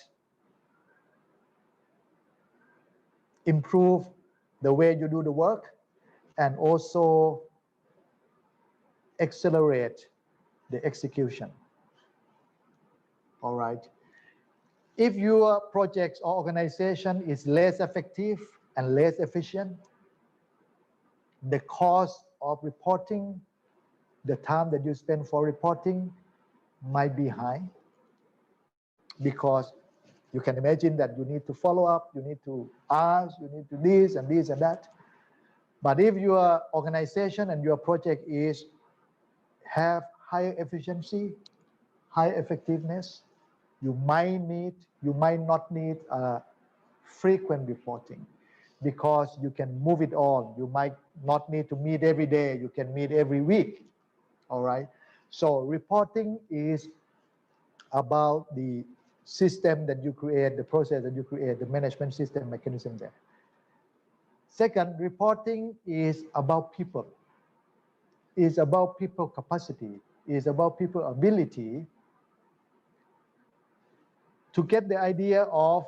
improve the way you do the work and also accelerate the execution. All right. If your project or organization is less effective and less efficient, the cost of reporting, the time that you spend for reporting might be high, because you can imagine that you need to follow up, you need to ask, you need to this and that. But if your organization and your project have higher efficiency, high effectiveness, you might not need frequent reporting, because you can move it on. You might not need to meet every day, you can meet every week. All right, so reporting is about the system that you create, the process that you create, the management system mechanism there. Second, reporting is about people. It's about people capacity. It's about people ability to get the idea of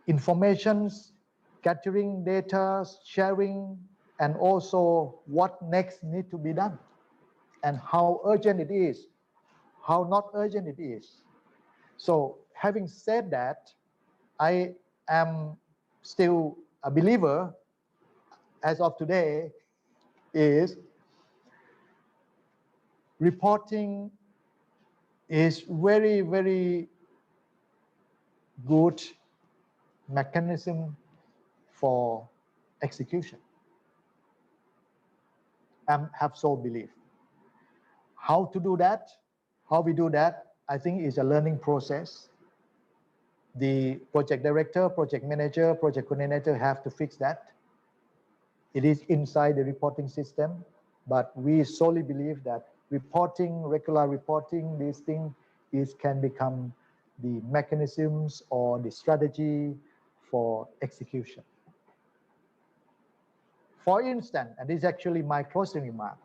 informations, capturing data, sharing, and also what next need to be done, and how urgent it is, how not urgent it is. So having said that, I am still a believer as of today is reporting is very, very good mechanism for execution. I have so belief. How to do that, how we do that, I think is a learning process. The project director, project manager, project coordinator have to fix that. It is inside the reporting system, but we solely believe that reporting, regular reporting, these things can become the mechanisms or the strategy for execution. For instance, and this is actually my closing remark,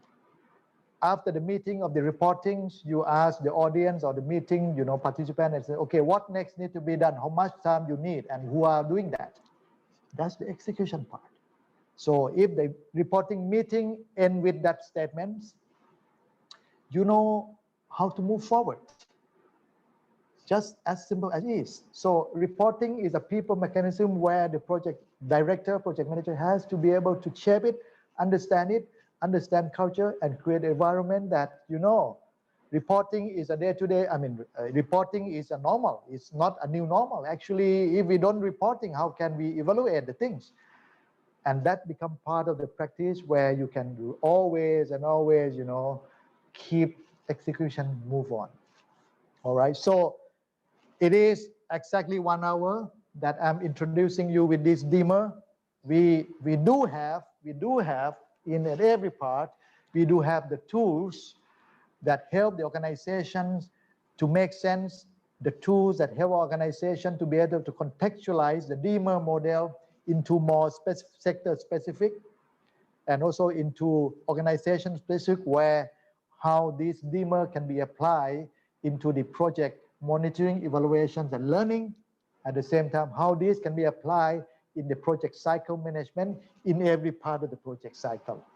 after the meeting of the reportings, you ask the audience or the meeting, participant, and say, okay, what next need to be done? How much time you need, and who are doing that? That's the execution part. So if the reporting meeting end with that statement, you know how to move forward. Just as simple as it is. So reporting is a people mechanism where the project director, project manager has to be able to shape it, understand culture, and create an environment that, reporting is a day-to-day, reporting is a normal. It's not a new normal. Actually, if we don't reporting, how can we evaluate the things? And that become part of the practice where you can do always and always, keep execution move on. All right. So it is exactly 1 hour that I'm introducing you with this DEMER. We do have in every part, we do have the tools that help the organizations to make sense, the tools that help organization to be able to contextualize the DEMER model into more sector specific, and also into organization specific, where how this DEMER can be applied into the project monitoring, evaluations, and learning. At the same time, how this can be applied in the project cycle management in every part of the project cycle.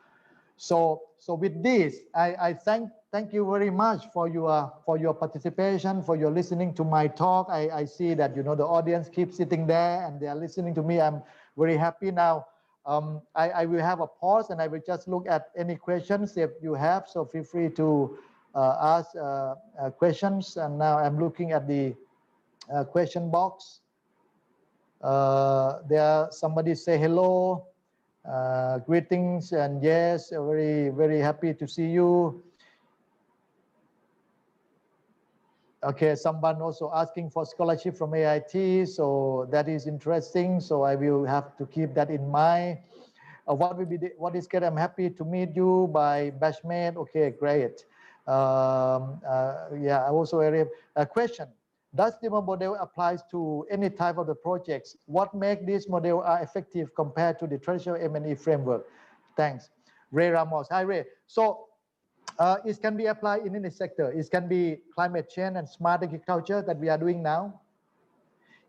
So with this, I thank you very much for your participation, for your listening to my talk. I see that the audience keeps sitting there and they are listening to me. I'm very happy now. I will have a pause and I will just look at any questions if you have. So feel free to ask questions. And now I'm looking at the question box. There somebody say hello. Greetings, and yes, very, very happy to see you. Okay, someone also asking for scholarship from AIT, so that is interesting. So I will have to keep that in mind. What is good? I'm happy to meet you by batchmate. Okay, great. Yeah, I also a question. Does the model applies to any type of the projects? What make this model are effective compared to the traditional M&E framework? Thanks. Ray Ramos. Hi, Ray. So it can be applied in any sector. It can be climate change and smart agriculture that we are doing now.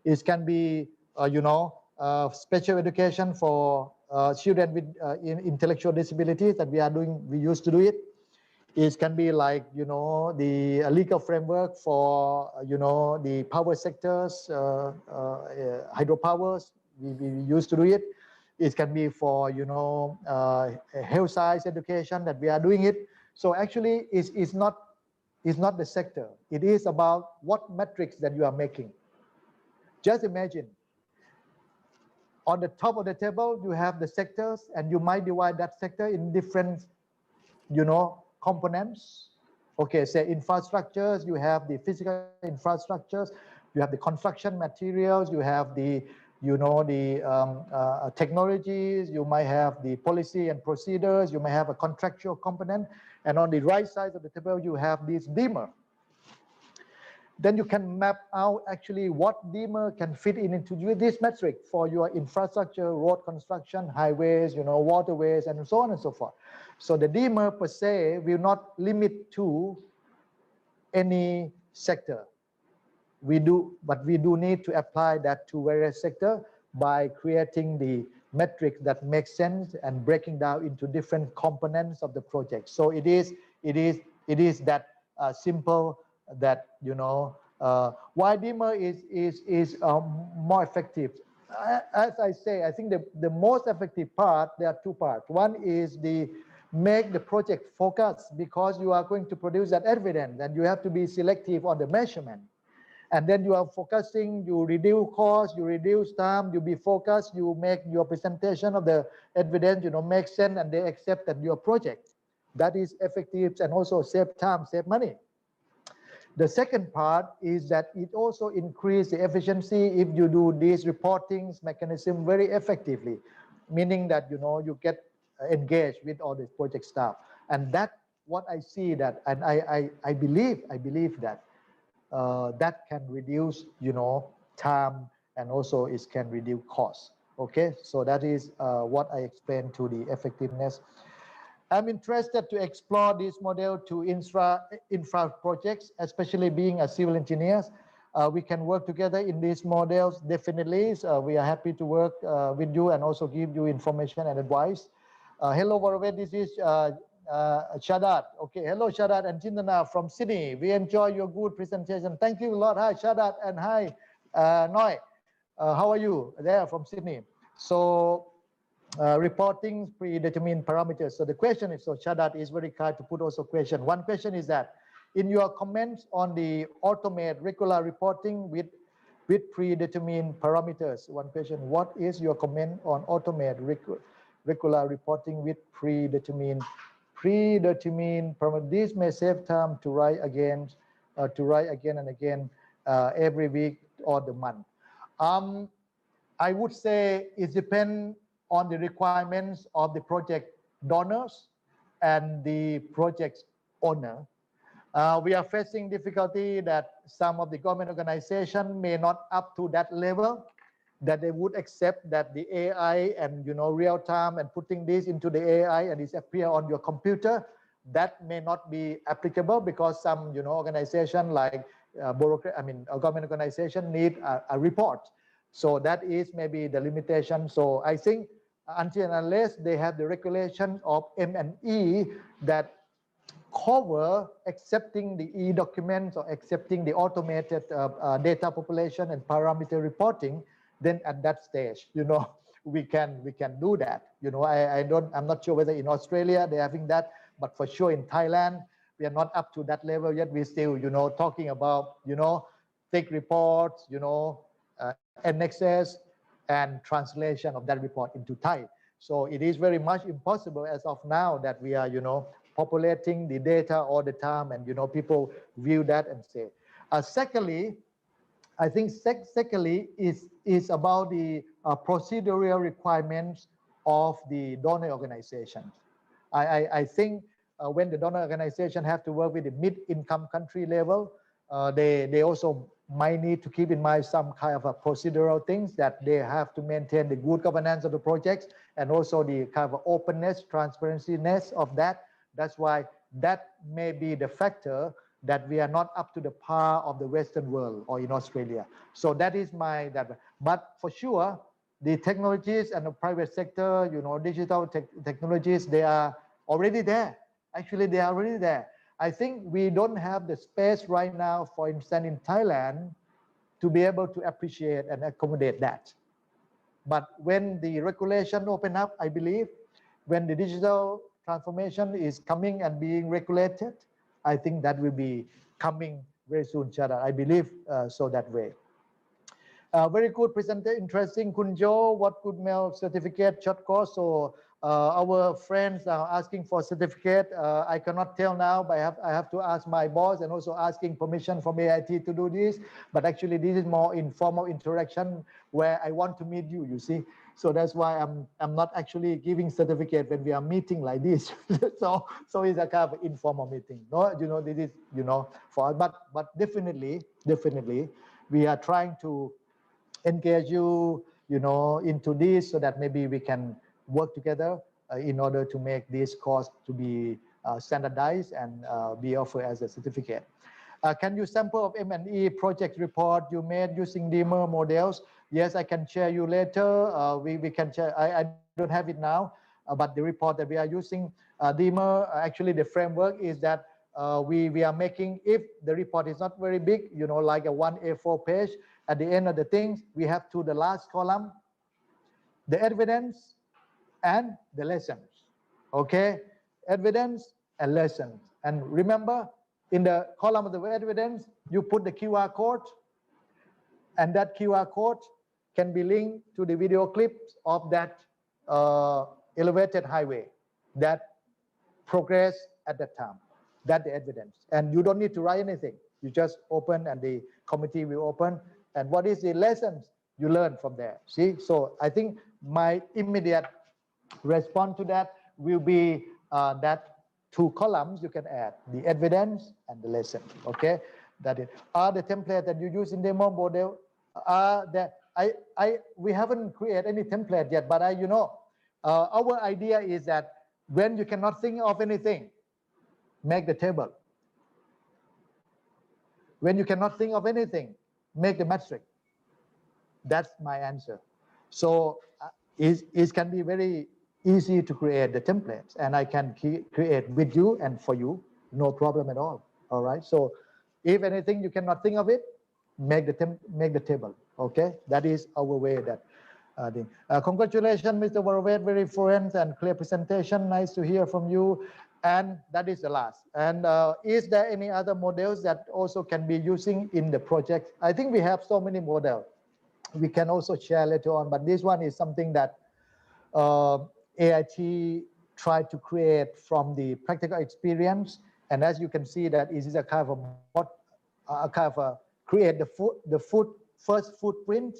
It can be, special education for children with intellectual disabilities that we are doing. We used to do it. It can be like, the legal framework for, the power sectors, hydropowers. We used to do it. It can be for, health science education that we are doing it. So actually, it's not the sector. It is about what metrics that you are making. Just imagine, on the top of the table, you have the sectors, and you might divide that sector in different, components. Okay, say infrastructures, you have the physical infrastructures, you have the construction materials, you have the, technologies, you might have the policy and procedures, you may have a contractual component, and on the right side of the table, you have this DEMER. Then you can map out actually what DEMER can fit into this metric for your infrastructure, road construction, highways, waterways, and so on and so forth. So the DEMER per se will not limit to any sector. But we do need to apply that to various sectors by creating the metrics that make sense and breaking down into different components of the project. So it is that simple that, why DEMER is more effective. As I say, I think the most effective part, there are two parts. One is make the project focus, because you are going to produce that evidence and you have to be selective on the measurement. And then you are focusing, you reduce cost, you reduce time, you be focused, you make your presentation of the evidence, make sense, and they accept that your project. That is effective and also save time, save money. The second part is that it also increases the efficiency if you do these reporting mechanism very effectively, meaning that, you get engaged with all the project staff. And that what I see that, and I believe that that can reduce, time, and also it can reduce cost. Okay, so that is what I explained to the effectiveness. I'm interested to explore this model to infra projects, especially being a civil engineers. We can work together in these models, definitely. So we are happy to work with you and also give you information and advice. Hello, Voravate, this is Shadat. Okay, hello, Shadat and Chindana from Sydney. We enjoy your good presentation. Thank you a lot. Hi, Shadat, and hi, Noi. How are you there from Sydney? So, reporting predetermined parameters. So the question is, so Shadat is very kind to put also question. One question is that, in your comments on the automate regular reporting with predetermined parameters, one question, what is your comment on automate regular reporting with predetermined parameters? This may save time to write again and again every week or the month. I would say it depends on the requirements of the project donors and the project owner. We are facing difficulty that some of the government organizations may not up to that level, that they would accept that the AI and real time and putting this into the AI and it appear on your computer, that may not be applicable, because some organization like a government organization need a report. So that is maybe the limitation. So I think until and unless they have the regulation of M&E that cover accepting the e-documents or accepting the automated data population and parameter reporting, then at that stage, we can do that. I'm not sure whether in Australia they're having that, but for sure in Thailand, we are not up to that level yet. We're still, talking about, take reports, annexes and translation of that report into Thai. So it is very much impossible as of now that we are, populating the data all the time, and people view that and say. Secondly, I think secondly is about the procedural requirements of the donor organizations. I think when the donor organization have to work with the mid-income country level, they also might need to keep in mind some kind of a procedural things that they have to maintain the good governance of the projects and also the kind of openness, transparency-ness of that. That's why that may be the factor that we are not up to the par of the Western world or in Australia. So that is but for sure, the technologies and the private sector, digital technologies, they are already there. Actually, they are already there. I think we don't have the space right now, for instance, in Thailand, to be able to appreciate and accommodate that. But when the regulation open up, I believe, when the digital transformation is coming and being regulated, I think that will be coming very soon, Chada. I believe so that way. Very good presentation, interesting. Kunjo, what could mail certificate, short course? So our friends are asking for certificate. I cannot tell now, but I have to ask my boss and also asking permission from AIT to do this. But actually, this is more informal interaction where I want to meet you. You see, so that's why I'm not actually giving certificate when we are meeting like this. so it's a kind of informal meeting. No, this is for but definitely we are trying to engage you, into this so that maybe we can work together in order to make this course to be standardized and be offered as a certificate. Can you sample of M&E project report you made using DEMER models? Yes, I can share you later. We can share. I don't have it now, but the report that we are using, DEMER, actually the framework is that we are making, if the report is not very big, like a 1 A4 page, at the end of the things, we have to the last column, the evidence and the lessons. Okay, evidence and lessons. And remember, in the column of the evidence, you put the QR code, and that QR code can be linked to the video clips of that elevated highway that progress at that time. That's the evidence. And you don't need to write anything. You just open and the committee will open. And what is the lessons you learn from there? See, so I think my immediate response to that will be that 2 columns you can add, the evidence and the lesson. Okay, that is. Are the template that you use in demo model, that we haven't created any template yet, but our idea is that when you cannot think of anything, make the table. When you cannot think of anything, make the matrix. That's my answer. So it can be very easy to create the templates, and I can create with you and for you, no problem at all. All right. So if anything you cannot think of it, make the table. Okay, that is our way. That congratulations, Mr. Voravate, very fluent and clear presentation. Nice to hear from you. And that is the last. And is there any other models that also can be using in the project? I think we have so many models. We can also share later on, but this one is something that AIT tried to create from the practical experience. And as you can see, that is a kind of create the first footprint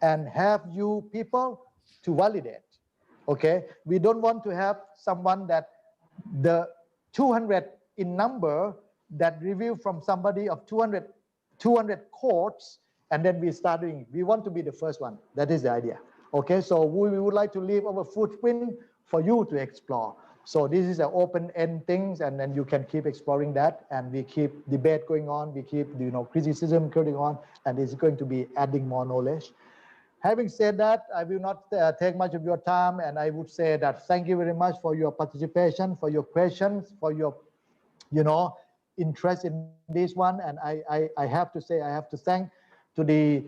and have you people to validate. Okay, we don't want to have someone that the 200 in number that review from somebody of 200 courts, and then we start doing. We want to be the first one. That is the idea. Okay, so we would like to leave our footprint for you to explore. So this is an open-end things, and then you can keep exploring that, and we keep debate going on. We keep criticism going on, and it's going to be adding more knowledge. Having said that, I will not take much of your time, and I would say that thank you very much for your participation, for your questions, for your, interest in this one. And I have to say, I have to thank to the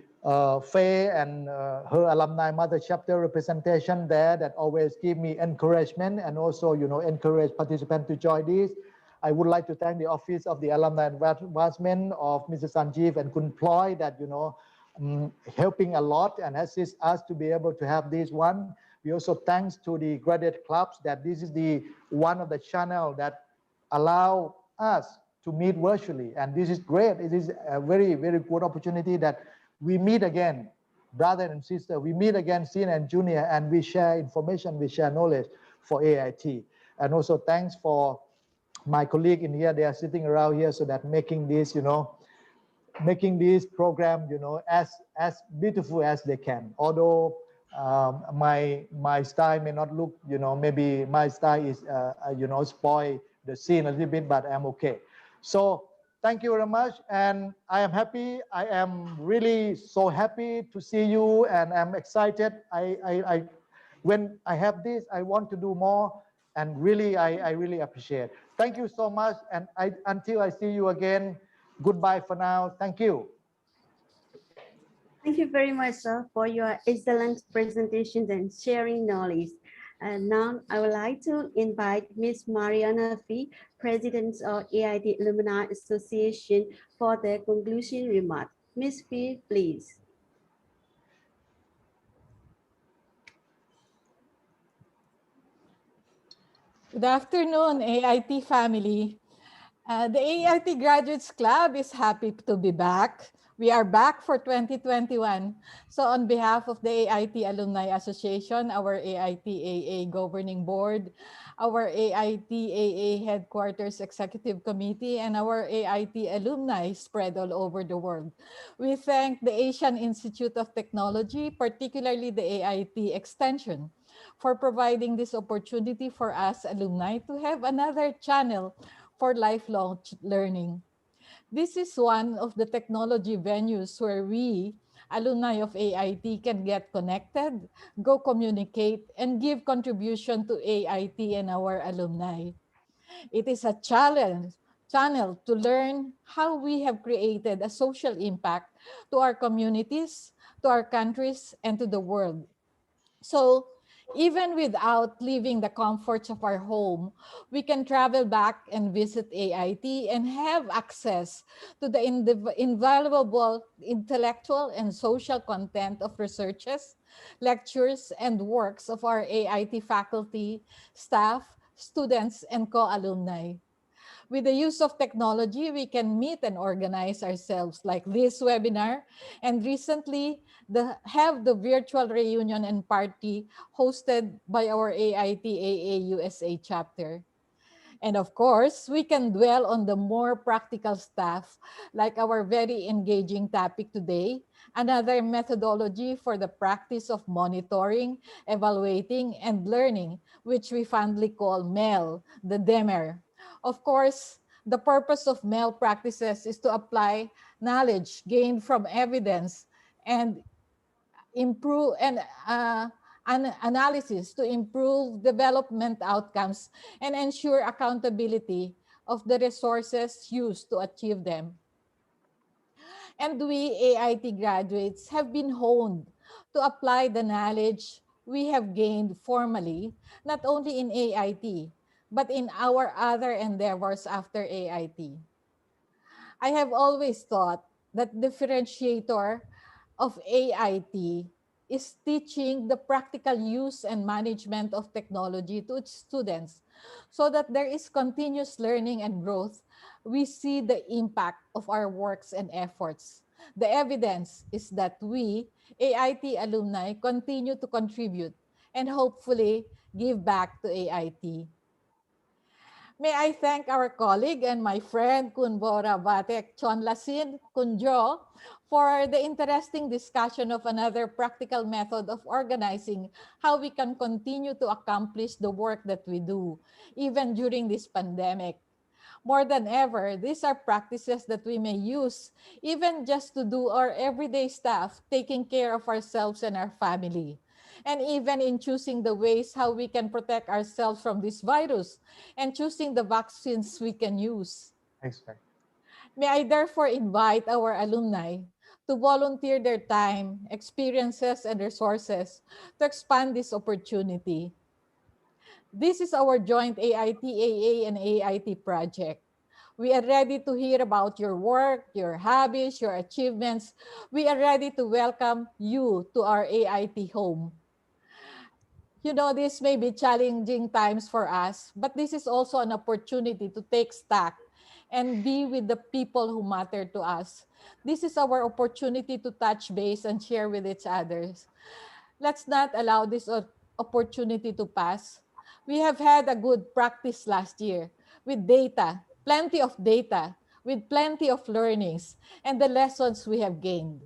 Faye and her alumni mother chapter representation there that always give me encouragement and also, encourage participants to join this. I would like to thank the Office of the Alumni Advancement of Mr. Sanjeev and Kun Ploy that, helping a lot and assist us to be able to have this one. We also thanks to the graduate clubs that this is the one of the channel that allow us to meet virtually. And this is great. It is a very, very good opportunity that we meet again, brother and sister. We meet again, senior and junior, and we share information, we share knowledge for AIT. And also thanks for my colleague in here. They are sitting around here so that making this, making this program, as beautiful as they can. Although my style may not look, maybe my style is, spoil the scene a little bit, but I'm okay. So thank you very much. And I am happy. I am really so happy to see you, and I'm excited. When I have this, I want to do more. And really, I really appreciate. Thank you so much. And until I see you again, goodbye for now. Thank you. Thank you very much, sir, for your excellent presentations and sharing knowledge. And now I would like to invite Ms. Mariana Fee, President of AIT Alumni Association, for the conclusion remark. Ms. Fee, please. Good afternoon, AIT family. The AIT Graduates Club is happy to be back. We are back for 2021. So on behalf of the AIT Alumni Association, our AITAA Governing Board, our AITAA Headquarters Executive Committee, and our AIT alumni spread all over the world, we thank the Asian Institute of Technology, particularly the AIT Extension, for providing this opportunity for us alumni to have another channel for lifelong learning. This is one of the technology venues where we, alumni of AIT, can get connected, go communicate, and give contribution to AIT and our alumni. It is a channel to learn how we have created a social impact to our communities, to our countries, and to the world. So even without leaving the comforts of our home, we can travel back and visit AIT and have access to the invaluable intellectual and social content of researches, lectures, and works of our AIT faculty, staff, students, and co-alumni. With the use of technology, we can meet and organize ourselves like this webinar, and recently have the virtual reunion and party hosted by our AITAA USA chapter. And of course, we can dwell on the more practical stuff like our very engaging topic today, another methodology for the practice of monitoring, evaluating, and learning, which we fondly call MEL, the DEMER. Of course, the purpose of MEL practices is to apply knowledge gained from evidence and improve and analysis to improve development outcomes and ensure accountability of the resources used to achieve them. And we AIT graduates have been honed to apply the knowledge we have gained formally, not only in AIT, but in our other endeavors after AIT. I have always thought that differentiator of AIT is teaching the practical use and management of technology to its students so that there is continuous learning and growth. We see the impact of our works and efforts. The evidence is that we, AIT alumni, continue to contribute and hopefully give back to AIT. May I thank our colleague and my friend, Kun Voravate Chonlasin, Kunjo, for the interesting discussion of another practical method of organizing how we can continue to accomplish the work that we do, even during this pandemic. More than ever, these are practices that we may use, even just to do our everyday stuff, taking care of ourselves and our family. And even in choosing the ways how we can protect ourselves from this virus and choosing the vaccines we can use. Exactly. May I therefore invite our alumni to volunteer their time, experiences, and resources to expand this opportunity. This is our joint AITAA and AIT project. We are ready to hear about your work, your hobbies, your achievements. We are ready to welcome you to our AIT home. You know, this may be challenging times for us, but this is also an opportunity to take stock and be with the people who matter to us. This is our opportunity to touch base and share with each others. Let's not allow this opportunity to pass. We have had a good practice last year with data, plenty of data, with plenty of learnings and the lessons we have gained.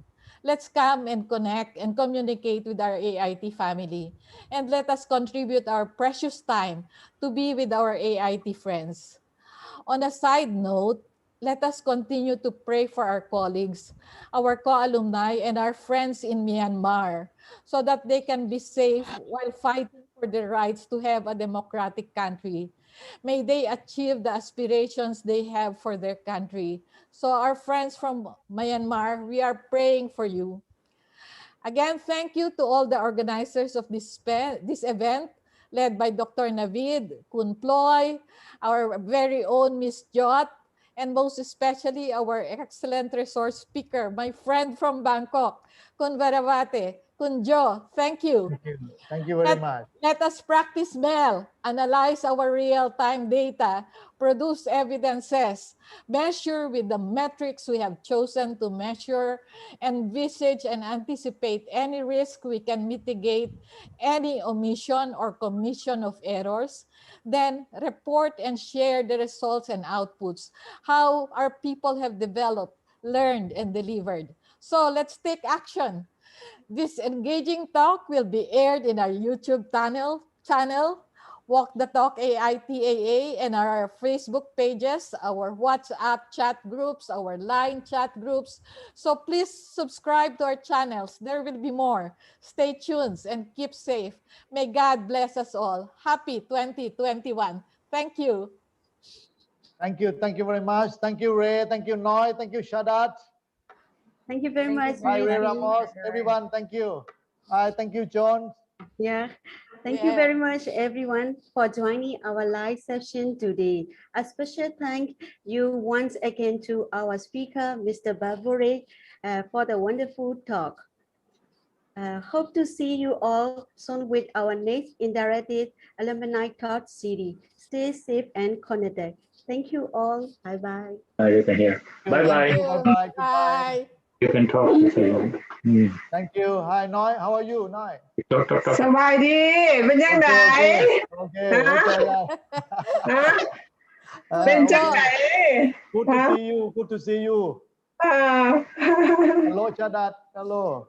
Let's come and connect and communicate with our AIT family, and let us contribute our precious time to be with our AIT friends. On a side note, let us continue to pray for our colleagues, our co-alumni, and our friends in Myanmar so that they can be safe while fighting for their rights to have a democratic country. May they achieve the aspirations they have for their country. So our friends from Myanmar, we are praying for you. Again, thank you to all the organizers of this event, led by Dr. Navid, Kun Ploy, our very own Miss Jot, and most especially our excellent resource speaker, my friend from Bangkok, Kun Voravate, Kun Jo. Thank you. Thank you. Thank you very much. Let us practice MEL, analyze our real-time data, produce evidences, measure with the metrics we have chosen to measure, envisage and anticipate any risk we can mitigate, any omission or commission of errors, then report and share the results and outputs, how our people have developed, learned, and delivered. So let's take action. This engaging talk will be aired in our YouTube channel, Walk the Talk AITAA, and our Facebook pages, our WhatsApp chat groups, our Line chat groups. So please subscribe to our channels. There will be more. Stay tuned and keep safe. May God bless us all. Happy 2021. Thank you. Thank you. Thank you very much. Thank you, Ray. Thank you, Noi. Thank you, Shadat. Thank you very much, Bye, Miss Ray Lee. Ramos. Everyone, thank you. Bye. Thank you, John. Yeah, thank you very much, everyone, for joining our live session today. A special thank you once again to our speaker, Mr. Barbore, for the wonderful talk. Hope to see you all soon with our next interactive alumni talk series. Stay safe and connected. Thank you all. Bye-bye. You can hear. Bye bye. Bye-bye. Goodbye. You can talk if you want. Thank you. Hi, Noi. How are you, Noi? Talk, talk, talk. สบายดีเป็นยังไง Okay. Okay. เป็นจังไง Good to see you. Good to see you. Ah. Hello, Shadat. Hello.